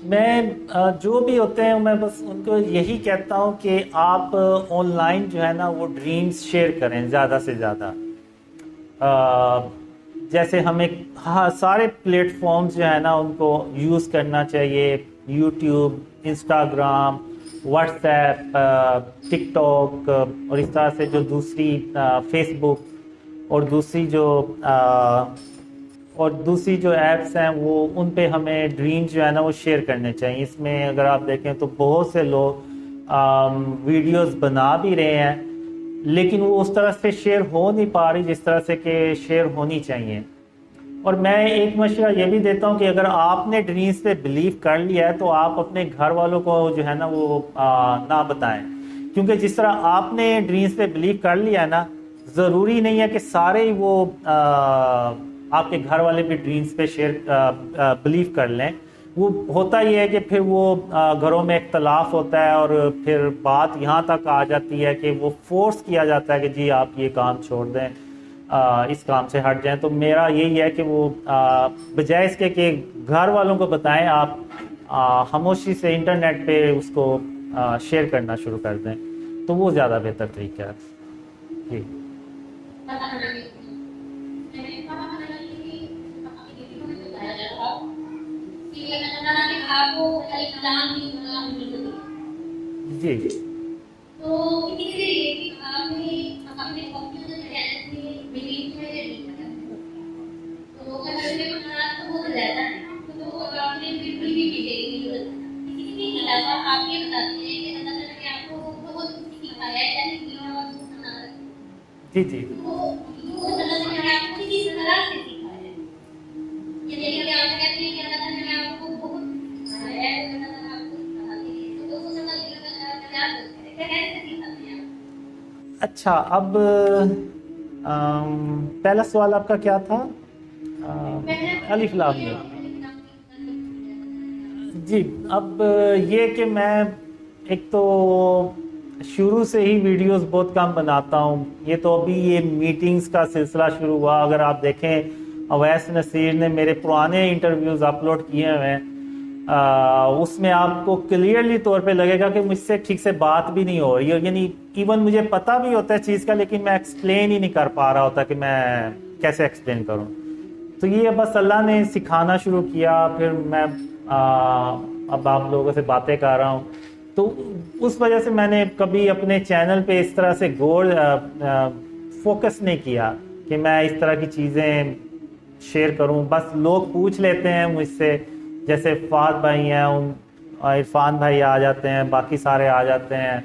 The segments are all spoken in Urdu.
میں جو بھی ہوتے ہیں میں بس ان کو یہی کہتا ہوں کہ آپ آن لائن جو ہے نا وہ ڈریمز شیئر کریں زیادہ سے زیادہ. جیسے ہمیں سارے پلیٹ فارمز جو ہے نا ان کو یوز کرنا چاہیے. یوٹیوب، انسٹاگرام، واٹس ایپ، ٹک ٹاک اور اس طرح سے جو دوسری فیس بک اور دوسری جو ایپس ہیں وہ ان پہ ہمیں ڈریم جو ہے نا وہ شیئر کرنے چاہیے. اس میں اگر آپ دیکھیں تو بہت سے لوگ ویڈیوز بنا بھی رہے ہیں لیکن وہ اس طرح سے شیئر ہو نہیں پا رہی جس طرح سے کہ شیئر ہونی چاہیے. اور میں ایک مشورہ یہ بھی دیتا ہوں کہ اگر آپ نے ڈریمز پہ بلیو کر لیا ہے تو آپ اپنے گھر والوں کو جو ہے نا وہ نہ بتائیں، کیونکہ جس طرح آپ نے ڈریمز پہ بلیو کر لیا ہے نا ضروری نہیں ہے کہ سارے ہی وہ آپ کے گھر والے بھی ڈریمز پہ بلیو کر لیں. وہ ہوتا یہ ہے کہ پھر وہ گھروں میں اختلاف ہوتا ہے اور پھر بات یہاں تک آ جاتی ہے کہ وہ فورس کیا جاتا ہے کہ جی آپ یہ کام چھوڑ دیں، اس کام سے ہٹ جائیں. تو میرا یہی ہے کہ وہ بجائے اس کے کہ گھر والوں کو بتائیں، آپ خاموشی سے انٹرنیٹ پہ اس کو شیئر کرنا شروع کر دیں تو وہ زیادہ بہتر طریقہ ہے. جی جی جی جی جی اچھا. اب پہلا سوال آپ کا کیا تھا؟ الف لام میم. جی اب یہ کہ میں ایک تو شروع سے ہی ویڈیوز بہت کم بناتا ہوں. یہ تو ابھی یہ میٹنگز کا سلسلہ شروع ہوا. اگر آپ دیکھیں اویس نصیر نے میرے پرانے انٹرویوز اپلوڈ کیے ہوئے ہیں، اس میں آپ کو کلیئرلی طور پہ لگے گا کہ مجھ سے ٹھیک سے بات بھی نہیں ہو رہی ہے. یعنی ایون مجھے پتہ بھی ہوتا ہے چیز کا لیکن میں ایکسپلین ہی نہیں کر پا رہا ہوتا کہ میں کیسے ایکسپلین کروں. تو یہ بس اللہ نے سکھانا شروع کیا، پھر میں اب آپ لوگوں سے باتیں کر رہا ہوں. تو اس وجہ سے میں نے کبھی اپنے چینل پہ اس طرح سے فوکس نہیں کیا کہ میں اس طرح کی چیزیں شیئر کروں. بس لوگ پوچھ لیتے ہیں مجھ سے، جیسے فہد بھائی ہیں، عرفان بھائی آ جاتے ہیں، باقی سارے آ جاتے ہیں،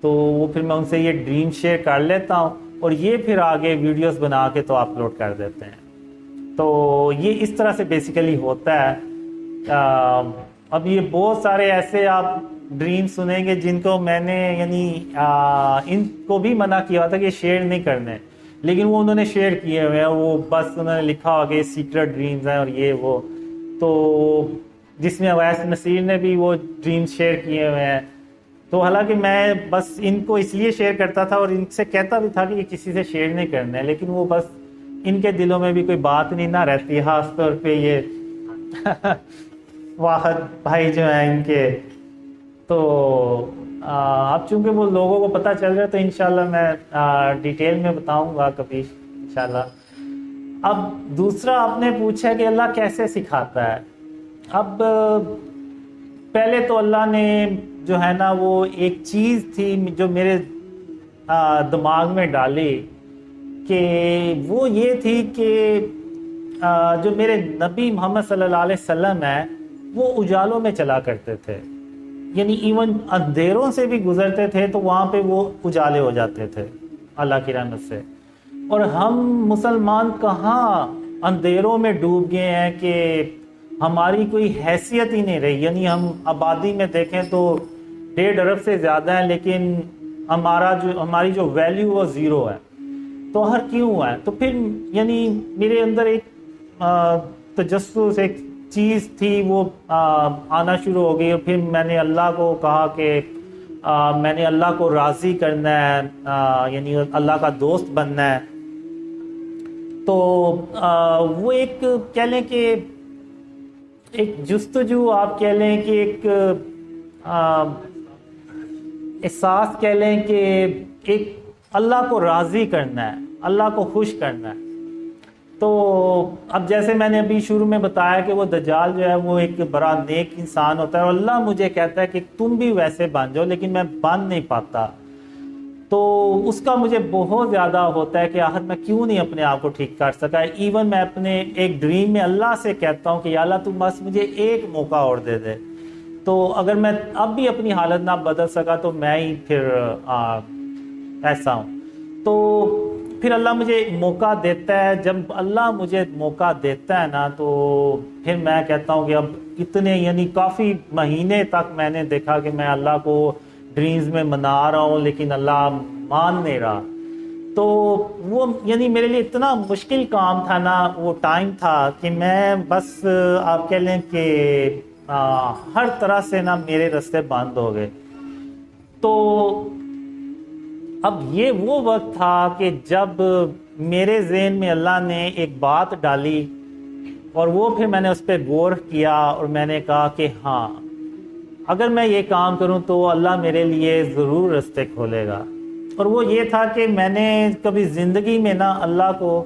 تو وہ پھر میں ان سے یہ ڈریم شیئر کر لیتا ہوں اور یہ پھر آگے ویڈیوز بنا کے تو اپلوڈ کر دیتے ہیں. تو یہ اس طرح سے بیسیکلی ہوتا ہے. اب یہ بہت سارے ایسے آپ ڈریم سنیں گے جن کو میں نے یعنی ان کو بھی منع کیا تھا کہ شیئر نہیں کرنے، لیکن وہ انہوں نے شیئر کیے ہوئے ہیں. وہ بس انہوں نے لکھا ہوا کہ یہ سیکرٹ ڈریمز ہیں اور یہ وہ، تو جس میں اویس نصیر نے بھی وہ ڈریمز شیئر کیے ہوئے ہیں. تو حالانکہ میں بس ان کو اس لیے شیئر کرتا تھا اور ان سے کہتا بھی تھا کہ یہ کسی سے شیئر نہیں کرنا ہے، لیکن وہ بس ان کے دلوں میں بھی کوئی بات نہیں نہ رہتی، خاص طور پہ یہ واحد بھائی جو ہیں ان کے. تو اب چونکہ وہ لوگوں کو پتہ چل رہا ہے تو انشاءاللہ میں ڈیٹیل میں بتاؤں گا کبھی انشاءاللہ. اب دوسرا آپ نے پوچھا کہ اللہ کیسے سکھاتا ہے. اب پہلے تو اللہ نے جو ہے نا وہ ایک چیز تھی جو میرے دماغ میں ڈالی کہ وہ یہ تھی کہ جو میرے نبی محمد صلی اللہ علیہ وسلم ہیں وہ اجالوں میں چلا کرتے تھے. یعنی ایون اندھیروں سے بھی گزرتے تھے تو وہاں پہ وہ اجالے ہو جاتے تھے اللہ کی رحمت سے. اور ہم مسلمان کہاں اندھیروں میں ڈوب گئے ہیں کہ ہماری کوئی حیثیت ہی نہیں رہی. یعنی ہم آبادی میں دیکھیں تو 1.5 ارب سے زیادہ ہیں لیکن ہماری جو ویلیو وہ زیرو ہے. تو ہر کیوں ہے؟ تو پھر یعنی میرے اندر ایک تجسس، ایک چیز تھی وہ آنا شروع ہو گئی. اور پھر میں نے اللہ کو کہا کہ میں نے اللہ کو راضی کرنا ہے، یعنی اللہ کا دوست بننا ہے. تو وہ ایک کہہ لیں کہ ایک جستجو آپ کہہ لیں کہ ایک احساس کہہ لیں کہ ایک اللہ کو راضی کرنا ہے، اللہ کو خوش کرنا ہے. تو اب جیسے میں نے ابھی شروع میں بتایا کہ وہ دجال جو ہے وہ ایک بڑا نیک انسان ہوتا ہے، اور اللہ مجھے کہتا ہے کہ تم بھی ویسے بن جاؤ، لیکن میں بن نہیں پاتا. تو اس کا مجھے بہت زیادہ ہوتا ہے کہ آخر میں کیوں نہیں اپنے آپ کو ٹھیک کر سکا. ایون میں اپنے ایک ڈریم میں اللہ سے کہتا ہوں کہ یا اللہ تم بس مجھے ایک موقع اور دے دے. تو اگر میں اب بھی اپنی حالت نہ بدل سکا تو میں ہی پھر ایسا ہوں. تو پھر اللہ مجھے موقع دیتا ہے. جب اللہ مجھے موقع دیتا ہے نا تو پھر میں کہتا ہوں کہ اب اتنے یعنی کافی مہینے تک میں نے دیکھا کہ میں اللہ کو ڈریمز میں منا رہا ہوں لیکن اللہ مان نہیں رہا. تو وہ یعنی میرے لیے اتنا مشکل کام تھا نا، وہ ٹائم تھا کہ میں بس آپ کہہ لیں کہ ہر طرح سے نا میرے راستے بند ہو گئے. تو اب یہ وہ وقت تھا کہ جب میرے ذہن میں اللہ نے ایک بات ڈالی، اور وہ پھر میں نے اس پہ غور کیا، اور میں نے کہا کہ ہاں اگر میں یہ کام کروں تو اللہ میرے لیے ضرور راستے کھولے گا. اور وہ یہ تھا کہ میں نے کبھی زندگی میں نا اللہ کو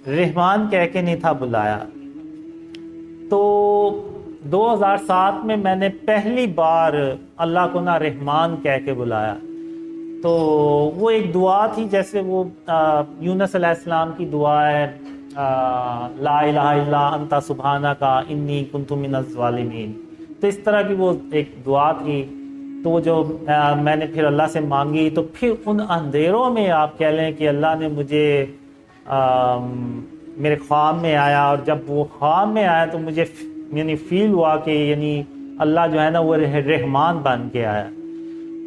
رحمان کہہ کے نہیں تھا بلایا. تو 2007 میں نے پہلی بار اللہ کو نا رحمان کہہ کے بلایا. تو وہ ایک دعا تھی، جیسے وہ یونس علیہ السلام کی دعا ہے، لا الہ الا انت سبحانک انی کنت من الظالمین. تو اس طرح کی وہ ایک دعا تھی. تو وہ جو میں نے پھر اللہ سے مانگی، تو پھر ان اندھیروں میں آپ کہہ لیں کہ اللہ نے مجھے میرے خواب میں آیا. اور جب وہ خواب میں آیا تو مجھے یعنی فیل ہوا کہ یعنی اللہ جو ہے نا وہ رحمان بن کے آیا.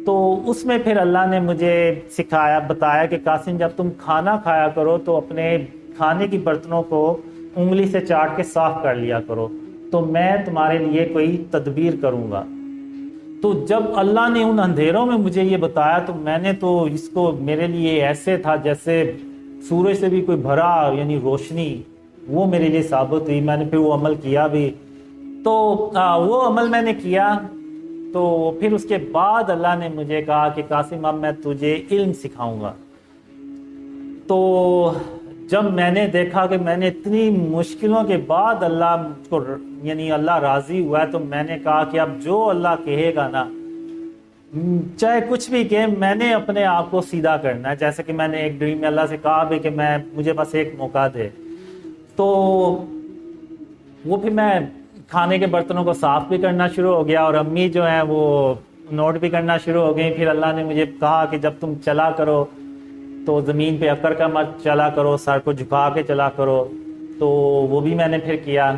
تو اس میں پھر اللہ نے مجھے سکھایا، بتایا کہ قاسم جب تم کھانا کھایا کرو تو اپنے کھانے کی برتنوں کو انگلی سے چاٹ کے صاف کر لیا کرو، تو میں تمہارے لیے کوئی تدبیر کروں گا. تو جب اللہ نے ان اندھیروں میں مجھے یہ بتایا تو میں نے تو اس کو میرے لیے ایسے تھا جیسے سورج سے بھی کوئی بھرا یعنی روشنی، وہ میرے لیے ثابت ہوئی. میں نے پھر وہ عمل کیا بھی. تو وہ عمل میں نے کیا. تو پھر اس کے بعد اللہ نے مجھے کہا کہ قاسم اب میں تجھے علم سکھاؤں گا. تو جب میں نے دیکھا کہ میں نے اتنی مشکلوں کے بعد اللہ کو یعنی اللہ راضی ہوا ہے، تو میں نے کہا کہ اب جو اللہ کہے گا نا، چاہے کچھ بھی کہے، میں نے اپنے آپ کو سیدھا کرنا ہے. جیسے کہ میں نے ایک ڈریم میں اللہ سے کہا بھی کہ مجھے بس ایک موقع دے. تو وہ پھر میں کھانے کے برتنوں کو صاف بھی کرنا شروع ہو گیا، اور امی جو ہیں وہ نوٹ بھی کرنا شروع ہو گئی. پھر اللہ نے مجھے کہا کہ جب تم چلا کرو تو زمین پہ اکڑ کر مت چلا کرو، سر کو جھکا کے چلا کرو. تو وہ بھی میں نے پھر کیا.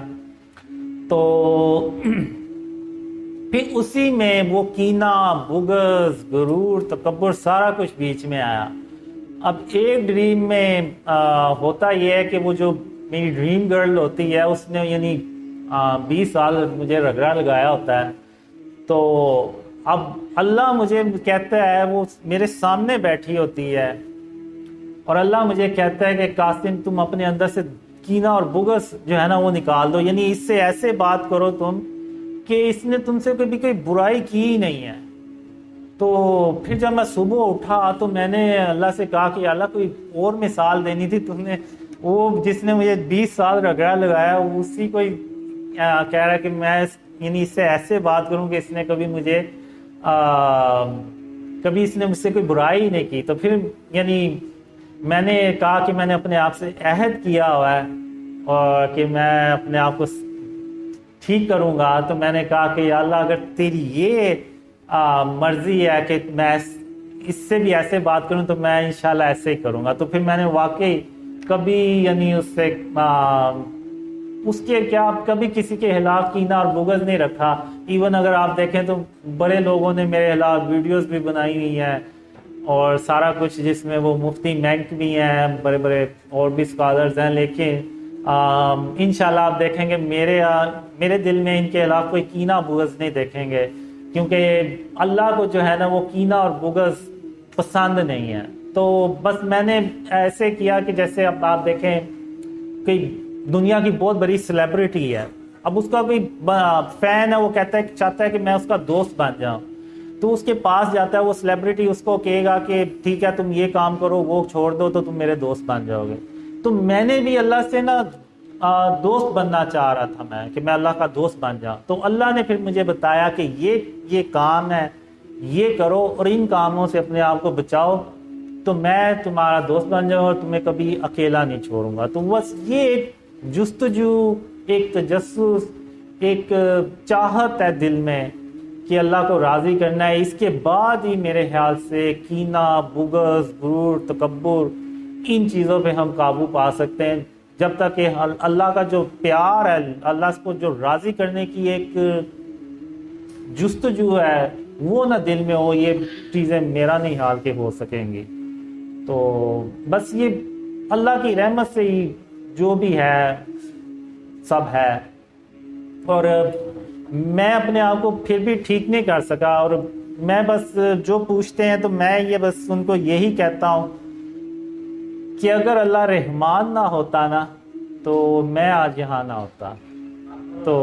تو پھر اسی میں وہ کینہ، بغض، غرور، تکبر سارا کچھ بیچ میں آیا. اب ایک ڈریم میں ہوتا یہ ہے کہ وہ جو میری ڈریم گرل ہوتی ہے اس نے یعنی 20 سال مجھے رگڑا لگایا ہوتا ہے. تو اب اللہ مجھے کہتا ہے، وہ میرے سامنے بیٹھی ہوتی ہے اور اللہ مجھے کہتا ہے کہ قاسم تم اپنے اندر سے کینہ اور بغض جو ہے نا وہ نکال دو، یعنی اس سے ایسے بات کرو تم کہ اس نے تم سے کبھی کوئی برائی کی ہی نہیں ہے. تو پھر جب میں صبح اٹھا تو میں نے اللہ سے کہا کہ اللہ کوئی اور مثال دینی تھی، تم نے وہ جس نے مجھے 20 سال رگڑا لگایا اسی کو کہہ رہا ہے کہ میں یعنی اس سے ایسے بات کروں کہ اس نے کبھی مجھے کبھی اس نے مجھ سے کوئی برائی نہیں کی. تو پھر یعنی میں نے کہا کہ میں نے اپنے آپ سے عہد کیا ہوا ہے اور کہ میں اپنے آپ کو ٹھیک کروں گا. تو میں نے کہا کہ یا اللہ اگر تیری یہ مرضی ہے کہ میں اس سے بھی ایسے بات کروں تو میں انشاءاللہ ایسے ہی کروں گا. تو پھر میں نے واقعی کبھی یعنی اس سے اس کے کیا کبھی کسی کے خلاف کینہ اور بغض نہیں رکھا. ایون اگر آپ دیکھیں تو بڑے لوگوں نے میرے خلاف ویڈیوز بھی بنائی ہوئی ہیں اور سارا کچھ، جس میں وہ مفتی مینک بھی ہیں، بڑے بڑے اور بھی اسکالرز ہیں. لیکن انشاءاللہ آپ دیکھیں گے میرے دل میں ان کے خلاف کوئی کینہ بغض نہیں دیکھیں گے، کیونکہ اللہ کو جو ہے نا وہ کینہ اور بغض پسند نہیں ہے. تو بس میں نے ایسے کیا کہ جیسے اب آپ دیکھیں کہ دنیا کی بہت بڑی سیلیبریٹی ہے اب اس کا کوئی فین ہے، وہ کہتا ہے چاہتا ہے کہ میں اس کا دوست بن جاؤں، تو اس کے پاس جاتا ہے، وہ سیلیبریٹی اس کو کہے گا کہ ٹھیک ہے تم یہ کام کرو، وہ چھوڑ دو تو تم میرے دوست بن جاؤ گے۔ تو میں نے بھی اللہ سے نا دوست بننا چاہ رہا تھا میں، کہ میں اللہ کا دوست بن جاؤں، تو اللہ نے پھر مجھے بتایا کہ یہ کام ہے، یہ کرو اور ان کاموں سے اپنے آپ کو بچاؤ، تو میں تمہارا دوست بن جاؤں اور تمہیں کبھی اکیلا نہیں چھوڑوں گا۔ تو بس یہ ایک جستجو، ایک تجسس، ایک چاہت ہے دل میں کہ اللہ کو راضی کرنا ہے۔ اس کے بعد ہی میرے خیال سے کینہ، بغض، غرور، تکبر، ان چیزوں پہ ہم قابو پا سکتے ہیں، جب تک کہ اللہ کا جو پیار ہے، اللہ کو جو راضی کرنے کی ایک جستجو ہے وہ نہ دل میں ہو، یہ چیزیں میرا نہیں حال کے ہو سکیں گی۔ تو بس یہ اللہ کی رحمت سے ہی جو بھی ہے سب ہے، اور میں اپنے آپ کو پھر بھی ٹھیک نہیں کر سکا، اور میں بس جو پوچھتے ہیں تو میں یہ بس ان کو یہی کہتا ہوں کہ اگر اللہ رحمان نہ ہوتا نا تو میں آج یہاں نہ ہوتا، تو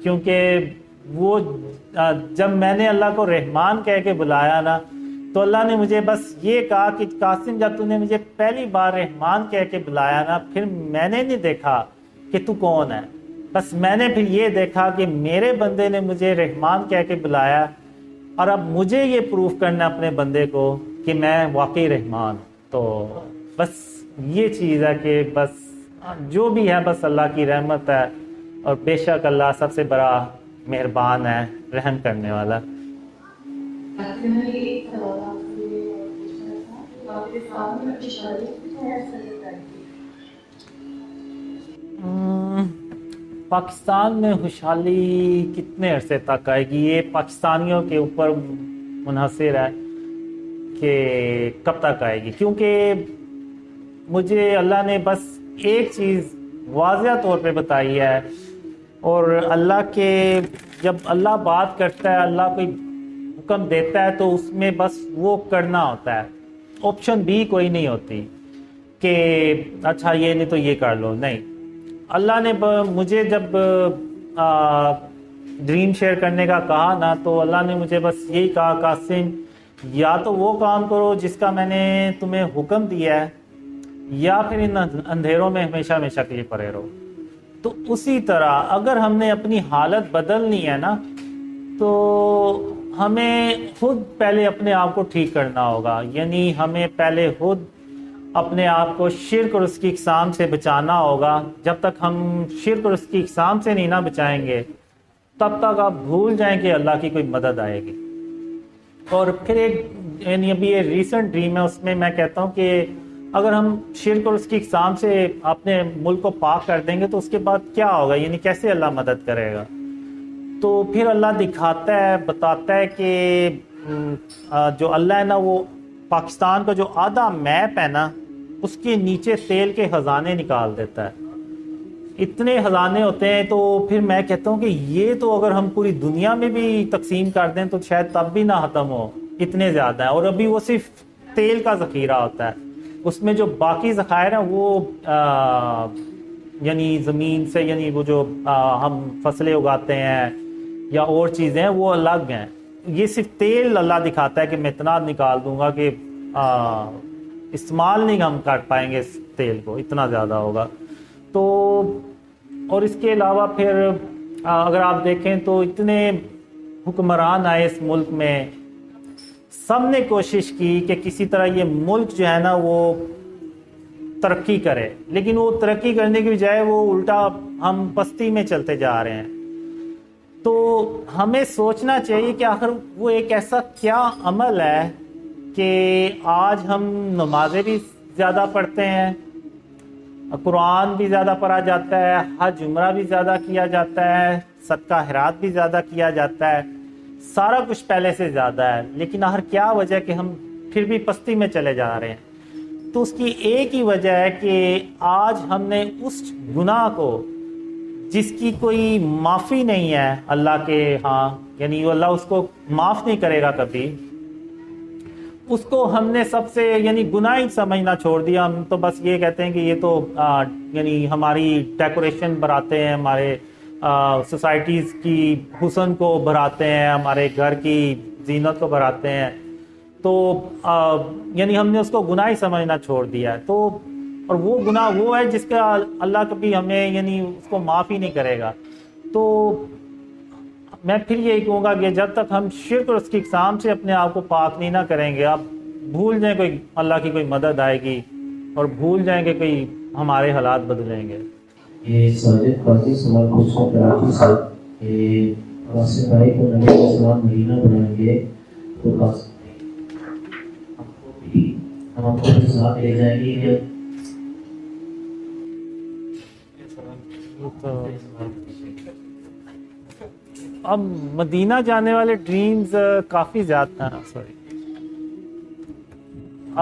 کیونکہ وہ جب میں نے اللہ کو رحمان کہہ کے بلایا نا تو اللہ نے مجھے بس یہ کہا کہ قاسم جب تو نے مجھے پہلی بار رحمان کہہ کے بلایا نا، پھر میں نے نہیں دیکھا کہ تو کون ہے، بس میں نے پھر یہ دیکھا کہ میرے بندے نے مجھے رحمان کہہ کے بلایا، اور اب مجھے یہ پروف کرنا اپنے بندے کو کہ میں واقعی رحمان ہوں۔ تو بس یہ چیز ہے کہ بس جو بھی ہے بس اللہ کی رحمت ہے، اور بے شک اللہ سب سے بڑا مہربان ہے، رحم کرنے والا۔ پاکستان میں خوشحالی کتنے عرصے تک آئے گی، یہ پاکستانیوں کے اوپر منحصر ہے کہ کب تک آئے گی، کیونکہ مجھے اللہ نے بس ایک چیز واضح طور پہ بتائی ہے، اور اللہ کے جب اللہ بات کرتا ہے، اللہ کوئی حکم دیتا ہے تو اس میں بس وہ کرنا ہوتا ہے، آپشن بھی کوئی نہیں ہوتی کہ اچھا یہ نہیں تو یہ کر لو، نہیں۔ اللہ نے مجھے جب ڈریم شیئر کرنے کا کہا نا تو اللہ نے مجھے بس یہی کہا قاسم یا تو وہ کام کرو جس کا میں نے تمہیں حکم دیا ہے، یا پھر ان اندھیروں میں ہمیشہ ہمیشہ کے لیے پڑے رہو۔ تو اسی طرح اگر ہم نے اپنی حالت بدلنی ہے نا تو ہمیں خود پہلے اپنے آپ کو ٹھیک کرنا ہوگا، یعنی ہمیں پہلے خود اپنے آپ کو شرک اور اس کی اقسام سے بچانا ہوگا۔ جب تک ہم شرک اور اس کی اقسام سے نہیں نہ بچائیں گے تب تک آپ بھول جائیں کہ اللہ کی کوئی مدد آئے گی۔ اور پھر ایک یعنی ابھی یہ ریسنٹ ڈریم ہے، اس میں میں کہتا ہوں کہ اگر ہم شرک اور اس کی اقسام سے اپنے ملک کو پاک کر دیں گے تو اس کے بعد کیا ہوگا، یعنی کیسے اللہ مدد کرے گا؟ تو پھر اللہ دکھاتا ہے، بتاتا ہے کہ جو اللہ ہے نا وہ پاکستان کا جو آدھا میپ ہے نا اس کے نیچے تیل کے خزانے نکال دیتا ہے، اتنے خزانے ہوتے ہیں۔ تو پھر میں کہتا ہوں کہ یہ تو اگر ہم پوری دنیا میں بھی تقسیم کر دیں تو شاید تب بھی نہ ختم ہو، اتنے زیادہ ہے، اور ابھی وہ صرف تیل کا ذخیرہ ہوتا ہے، اس میں جو باقی ذخائر ہیں وہ یعنی زمین سے، یعنی وہ جو ہم فصلیں اگاتے ہیں یا اور چیزیں ہیں وہ الگ ہیں، یہ صرف تیل اللہ دکھاتا ہے کہ میں اتنا نکال دوں گا کہ استعمال نہیں ہم کر پائیں گے اس تیل کو، اتنا زیادہ ہوگا۔ تو اور اس کے علاوہ پھر اگر آپ دیکھیں تو اتنے حکمران آئے اس ملک میں، سب نے کوشش کی کہ کسی طرح یہ ملک جو ہے نا وہ ترقی کرے، لیکن وہ ترقی کرنے کی بجائے وہ الٹا ہم پستی میں چلتے جا رہے ہیں۔ تو ہمیں سوچنا چاہیے کہ آخر وہ ایک ایسا کیا عمل ہے کہ آج ہم نمازیں بھی زیادہ پڑھتے ہیں، قرآن بھی زیادہ پڑھا جاتا ہے، حج عمرہ بھی زیادہ کیا جاتا ہے، صدقہ خیرات بھی زیادہ کیا جاتا ہے، سارا کچھ پہلے سے زیادہ ہے، لیکن آخر کیا وجہ کہ ہم پھر بھی پستی میں چلے جا رہے ہیں؟ تو اس کی ایک ہی وجہ ہے کہ آج ہم نے اس گناہ کو جس کی کوئی معافی نہیں ہے اللہ کے ہاں، یعنی اللہ اس کو معاف نہیں کرے گا کبھی، اس کو ہم نے سب سے یعنی گناہ ہی سمجھنا چھوڑ دیا۔ ہم تو بس یہ کہتے ہیں کہ یہ تو یعنی ہماری ڈیکوریشن بناتے ہیں، ہمارے سوسائٹیز کی حسن کو بڑھاتے ہیں، ہمارے گھر کی زینت کو بڑھاتے ہیں، تو یعنی ہم نے اس کو گناہ ہی سمجھنا چھوڑ دیا ہے. تو اور وہ گناہ وہ ہے جس کا اللہ کبھی ہمیں یعنی اس کو معاف ہی نہیں کرے گا. تو میں پھر یہی کہوں گا کہ جب تک ہم شرک اور اس کی اقسام سے اپنے آپ کو پاک نہیں نہ کریں گے، آپ بھول جائیں کوئی اللہ کی کوئی مدد آئے گی، اور بھول جائیں کہ کوئی ہمارے حالات بدلیں گے. یہ ساجد قاضی سوال پوچھنا کراچی سے کہ قاسم بھائی کو نبی علیہ السلام مدینہ بنائیں گے تو قاسم ہم آپ کو ساتھ لے جائیں گے کہ اب مدینہ جانے والے ڈریمز کافی زیادہ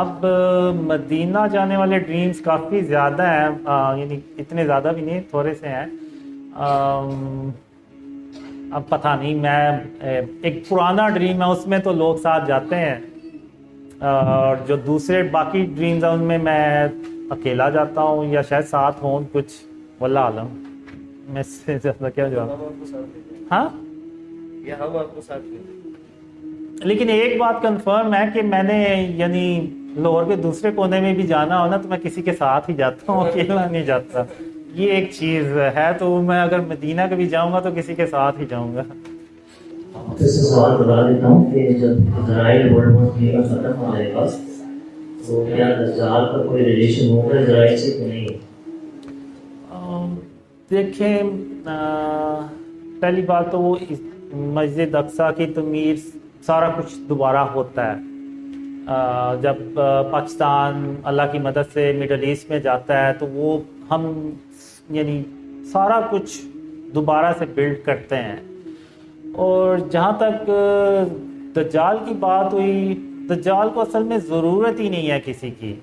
اب مدینہ جانے والے ڈریمز کافی زیادہ ہیں، یعنی اتنے زیادہ بھی نہیں، تھوڑے سے ہیں. اب پتہ نہیں، میں ایک پرانا ڈریم ہے اس میں تو لوگ ساتھ جاتے ہیں، اور جو دوسرے باقی ڈریمز ہیں ان میں اکیلا جاتا ہوں، یا شاید ساتھ ہوں کچھ، واللہ عالم. میں اس سے زیادہ کیا جواب. ہاں لیکن ایک بات کنفرم ہے کہ میں نے یعنی لاہور کے دوسرے کونے میں بھی جانا ہو نا تو میں کسی کے ساتھ ہی جاتا ہوں، اکیلا نہیں جاتا. یہ ایک چیز ہے. تو میں اگر مدینہ کبھی جاؤں گا تو کسی کے ساتھ ہی جاؤں گا. آپ سے سوال بتا دیتا ہوں کہ جب اسرائیل ورلڈ وار تھری کا ختم ہو جائے گا تو کیا دجال کا کوئی ریلیشن ہوگا اسرائیل سے کہ نہیں؟ دیکھیں، پہلی بات تو وہ مسجد اقصیٰ کی تعمیر سارا کچھ دوبارہ ہوتا ہے. جب پاکستان اللہ کی مدد سے مڈل ایسٹ میں جاتا ہے تو وہ ہم یعنی سارا کچھ دوبارہ سے بلڈ کرتے ہیں. اور جہاں تک دجال کی بات ہوئی، دجال کو اصل میں ضرورت ہی نہیں ہے کسی کی.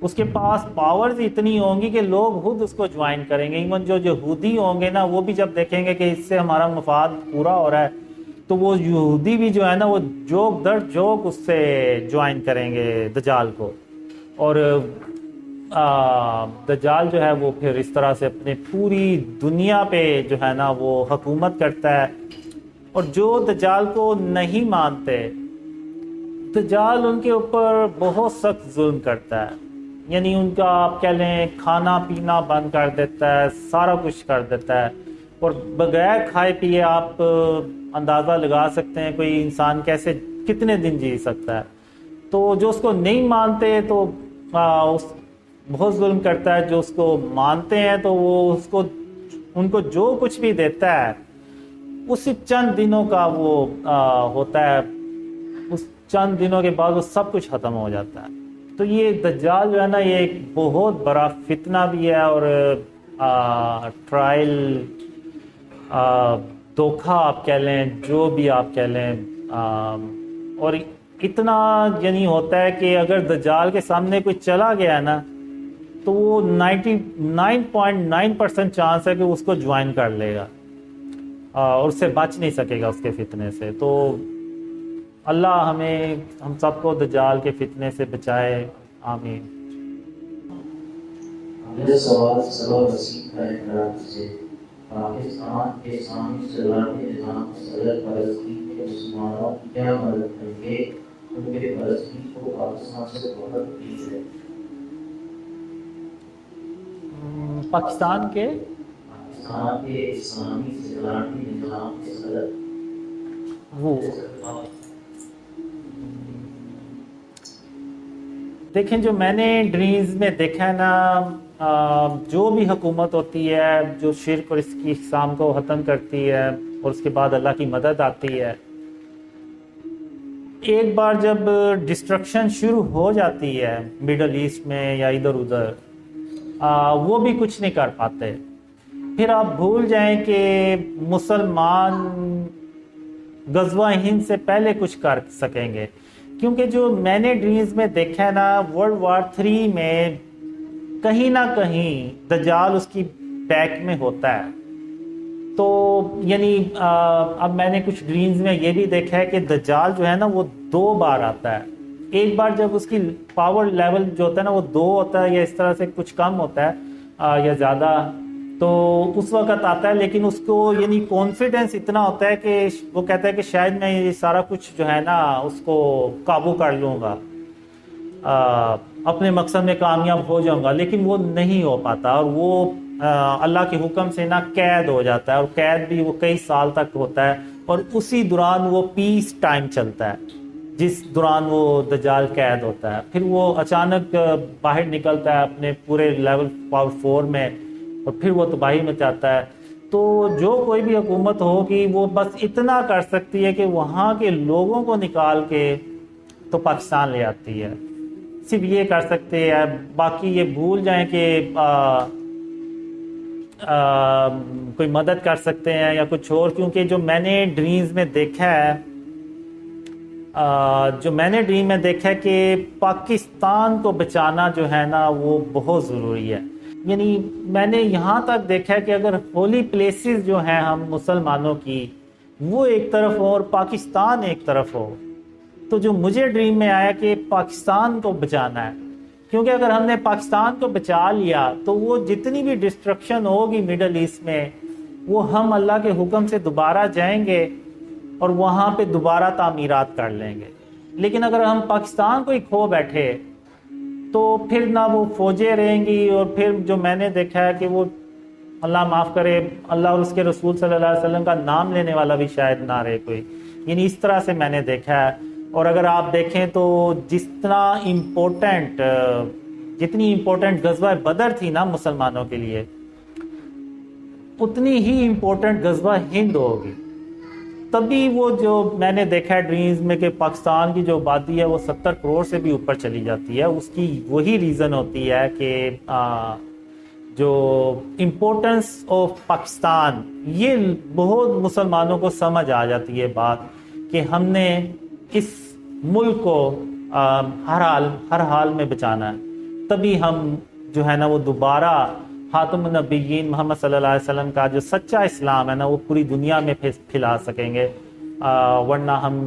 اس کے پاس پاورز اتنی ہوں گی کہ لوگ خود اس کو جوائن کریں گے. ایون جو یہودی ہوں گے نا، وہ بھی جب دیکھیں گے کہ اس سے ہمارا مفاد پورا ہو رہا ہے تو وہ یہودی بھی جو ہے نا وہ جوک در جوک اس سے جوائن کریں گے دجال کو. اور دجال جو ہے وہ پھر اس طرح سے اپنے پوری دنیا پہ جو ہے نا وہ حکومت کرتا ہے. اور جو دجال کو نہیں مانتے، دجال ان کے اوپر بہت سخت ظلم کرتا ہے. یعنی ان کا آپ کہہ لیں کھانا پینا بند کر دیتا ہے، سارا کچھ کر دیتا ہے. اور بغیر کھائے پیے آپ اندازہ لگا سکتے ہیں کوئی انسان کیسے کتنے دن جی سکتا ہے. تو جو اس کو نہیں مانتے تو بہت ظلم کرتا ہے. جو اس کو مانتے ہیں تو وہ اس کو ان کو جو کچھ بھی دیتا ہے اسی چند دنوں کا وہ ہوتا ہے، اس چند دنوں کے بعد وہ سب کچھ ختم ہو جاتا ہے. تو یہ دجال جو ہے نا یہ ایک بہت بڑا فتنہ بھی ہے، اور ٹرائل دھوکہ آپ کہہ لیں، جو بھی آپ کہہ لیں. اور اتنا یعنی ہوتا ہے کہ اگر دجال کے سامنے کوئی چلا گیا ہے نا تو وہ 99.9% چانس ہے کہ اس کو جوائن کر لے گا، اور اس سے بچ نہیں سکے گا اس کے فتنے سے. تو اللہ ہم سب کو دجال کے فتنے سے بچائے، آمین. میرا سوال سبب وسیع ہے کراچی سے. پاکستان کے اسلامی سلامی نظام صدر فلسطین کے مسلمانوں کی کیا مدد کریں گے؟ ان کے فلسطین کو پاکستان سے بہت امید ہے. پاکستان کے اسلامی سلامی نظام کے صدر وہ دیکھیں، جو میں نے ڈریمز میں دیکھا ہے نا، جو بھی حکومت ہوتی ہے جو شرک اور اس کی اقسام کو ختم کرتی ہے اور اس کے بعد اللہ کی مدد آتی ہے، ایک بار جب ڈسٹرکشن شروع ہو جاتی ہے مڈل ایسٹ میں یا ادھر ادھر، وہ بھی کچھ نہیں کر پاتے. پھر آپ بھول جائیں کہ مسلمان غزوہ ہند سے پہلے کچھ کر سکیں گے. کیونکہ جو میں نے ڈریمز میں دیکھا ہے نا، ورلڈ وار 3 میں کہیں نہ کہیں دجال اس کی بیک میں ہوتا ہے. تو یعنی اب میں نے کچھ ڈریمز میں یہ بھی دیکھا ہے کہ دجال جو ہے نا وہ 2 بار آتا ہے. ایک بار جب اس کی پاور لیول جو ہوتا ہے نا وہ 2 ہوتا ہے یا اس طرح سے کچھ کم ہوتا ہے یا زیادہ، تو اس وقت آتا ہے، لیکن اس کو یعنی کانفیڈنس اتنا ہوتا ہے کہ وہ کہتا ہے کہ شاید میں یہ سارا کچھ جو ہے نا اس کو قابو کر لوں گا، اپنے مقصد میں کامیاب ہو جاؤں گا، لیکن وہ نہیں ہو پاتا، اور وہ اللہ کے حکم سے نا قید ہو جاتا ہے، اور قید بھی وہ کئی سال تک ہوتا ہے، اور اسی دوران وہ پیس ٹائم چلتا ہے جس دوران وہ دجال قید ہوتا ہے. پھر وہ اچانک باہر نکلتا ہے اپنے پورے لیول پاور 4 میں، اور پھر وہ تباہی میں جاتا ہے. تو جو کوئی بھی حکومت ہوگی وہ بس اتنا کر سکتی ہے کہ وہاں کے لوگوں کو نکال کے تو پاکستان لے آتی ہے، صرف یہ کر سکتے ہیں. باقی یہ بھول جائیں کہ کوئی مدد کر سکتے ہیں یا کچھ اور، کیونکہ جو میں نے ڈریمز میں دیکھا ہے کہ پاکستان کو بچانا جو ہے نا وہ بہت ضروری ہے. یعنی میں نے یہاں تک دیکھا ہے کہ اگر ہولی پلیسز جو ہیں ہم مسلمانوں کی وہ ایک طرف ہو اور پاکستان ایک طرف ہو، تو جو مجھے ڈریم میں آیا کہ پاکستان کو بچانا ہے، کیونکہ اگر ہم نے پاکستان کو بچا لیا تو وہ جتنی بھی ڈسٹرکشن ہوگی مڈل ایسٹ میں، وہ ہم اللہ کے حکم سے دوبارہ جائیں گے اور وہاں پہ دوبارہ تعمیرات کر لیں گے. لیکن اگر ہم پاکستان کو ہی کھو بیٹھے تو پھر نہ وہ فوجیں رہیں گی، اور پھر جو میں نے دیکھا ہے کہ وہ اللہ معاف کرے اللہ اور اس کے رسول صلی اللہ علیہ وسلم کا نام لینے والا بھی شاید نہ رہے کوئی. یعنی اس طرح سے میں نے دیکھا ہے. اور اگر آپ دیکھیں تو جتنی امپورٹنٹ غزوہ بدر تھی نا مسلمانوں کے لیے، اتنی ہی امپورٹنٹ غزوہ ہند ہوگی. تبھی وہ جو میں نے دیکھا ہے ڈریمز میں کہ پاکستان کی جو آبادی ہے وہ 70 کروڑ سے بھی اوپر چلی جاتی ہے، اس کی وہی ریزن ہوتی ہے کہ جو امپورٹنس آف پاکستان، یہ بہت مسلمانوں کو سمجھ آ جاتی ہے بات کہ ہم نے اس ملک کو ہر حال میں بچانا ہے. تبھی ہم جو ہے نا وہ دوبارہ خاتم النبیین محمد صلی اللہ علیہ وسلم کا جو سچا اسلام ہے نا وہ پوری دنیا میں پھیلا سکیں گے، ورنہ ہم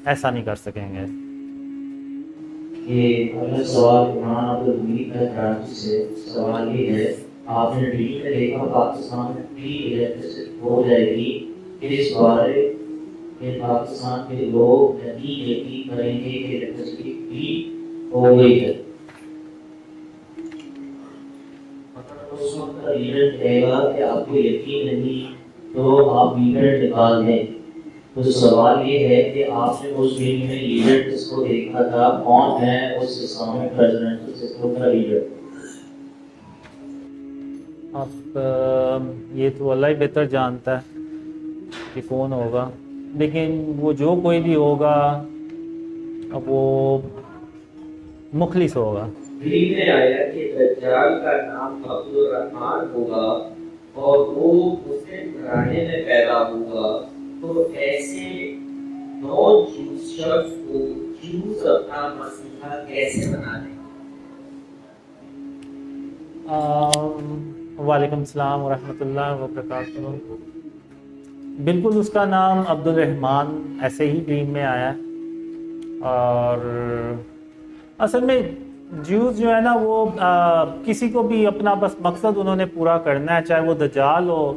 ایسا نہیں کر سکیں گے. یہ اگلا سوال عمران عبدالحمید ہے کراچی سے. سوال یہ ہے، آپ نے ڈریم میں دیکھا پاکستان میں فری الیکٹریسٹی ہو جائے گی، اس بارے کہ پاکستان کے لوگ یقین کریں گے کہ الیکٹریسٹی فری ہو گئی ہے. اس وقت لیڈر کہے گا کہ آپ کو یقین نہیں تو آپ لیڈر نکال دیں. تو سوال یہ ہے کہ آپ نے اس فلم میں لیڈر جس کو دیکھا تھا کون ہے اس اسلامک پریزیڈنٹ سسٹم کا لیڈر؟ اب یہ تو اللہ ہی بہتر جانتا ہے کہ کون ہوگا، لیکن وہ جو کوئی بھی ہوگا اب وہ مخلص ہوگا. ڈریم میں آیا کہ دجال کا نام عبد الرحمن ہوگا اور وہ مسلم گھرانے میں پیدا ہوگا، تو ایسے نان جوز شخص کو جوز اپنا مسیحا کیسے بنا دیں؟ وعلیکم السلام ورحمۃ اللہ وبرکاتہ. بالکل اس کا نام عبد الرحمن ایسے ہی ڈریم میں آیا ہے. اور اصل میں جیوز جو ہے نا وہ کسی کو بھی اپنا بس مقصد انہوں نے پورا کرنا ہے، چاہے وہ دجال ہو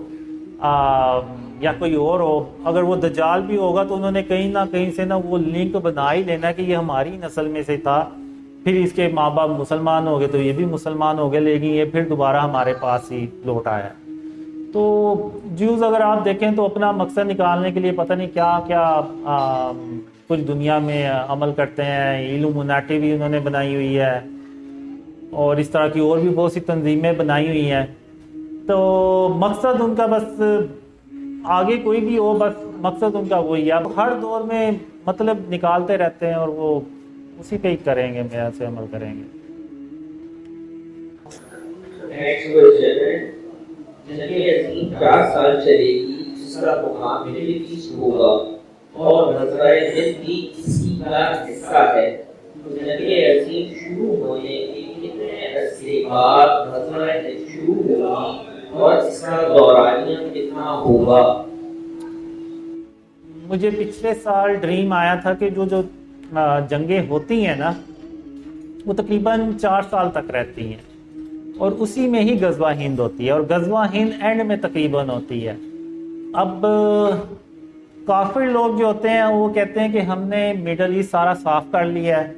یا کوئی اور ہو. اگر وہ دجال بھی ہوگا تو انہوں نے کہیں نہ کہیں سے نا وہ لنک بنا ہی لینا کہ یہ ہماری نسل میں سے تھا، پھر اس کے ماں باپ مسلمان ہو گئے تو یہ بھی مسلمان ہو گئے، لیکن یہ پھر دوبارہ ہمارے پاس ہی لوٹ آیا. تو جیوز اگر آپ دیکھیں تو اپنا مقصد نکالنے کے لیے پتہ نہیں کیا کیا کچھ دنیا میں عمل کرتے ہیں. ایلومیناٹی بھی انہوں نے بنائی ہوئی ہے اور اس طرح کی اور بھی بہت سی تنظیمیں بنائی ہوئی ہیں. تو مقصد ان کا بس آگے کوئی بھی ہو، بس مقصد ان کا وہی ہے. ہر دور میں مطلب نکالتے رہتے ہیں اور وہ اسی پہ ہی کریں گے، میرا سے عمل کریں گے. نیکسٹ کوسچن ہے، جنگ عظیم 4 سال چلے گی جس کا مقام مڈل ایسٹ ہوگا اور غزوہ ہند بھی اسی کا حصہ ہے. تو جنگ عظیم شروع ہونے کے کتنے عرصے بعد غزوہ ہند شروع ہوگی اور اس کا دورانیہ کتنا ہوگا؟ مجھے پچھلے سال ڈریم آیا تھا کہ جو جنگیں ہوتی ہیں نا وہ تقریباً 4 سال تک رہتی ہیں. اور اسی میں ہی غزوہ ہند ہوتی ہے، اور غزوہ ہند اینڈ میں تقریباً ہوتی ہے۔ اب کافر لوگ جو ہوتے ہیں وہ کہتے ہیں کہ ہم نے مڈل ایسٹ سارا صاف کر لیا ہے،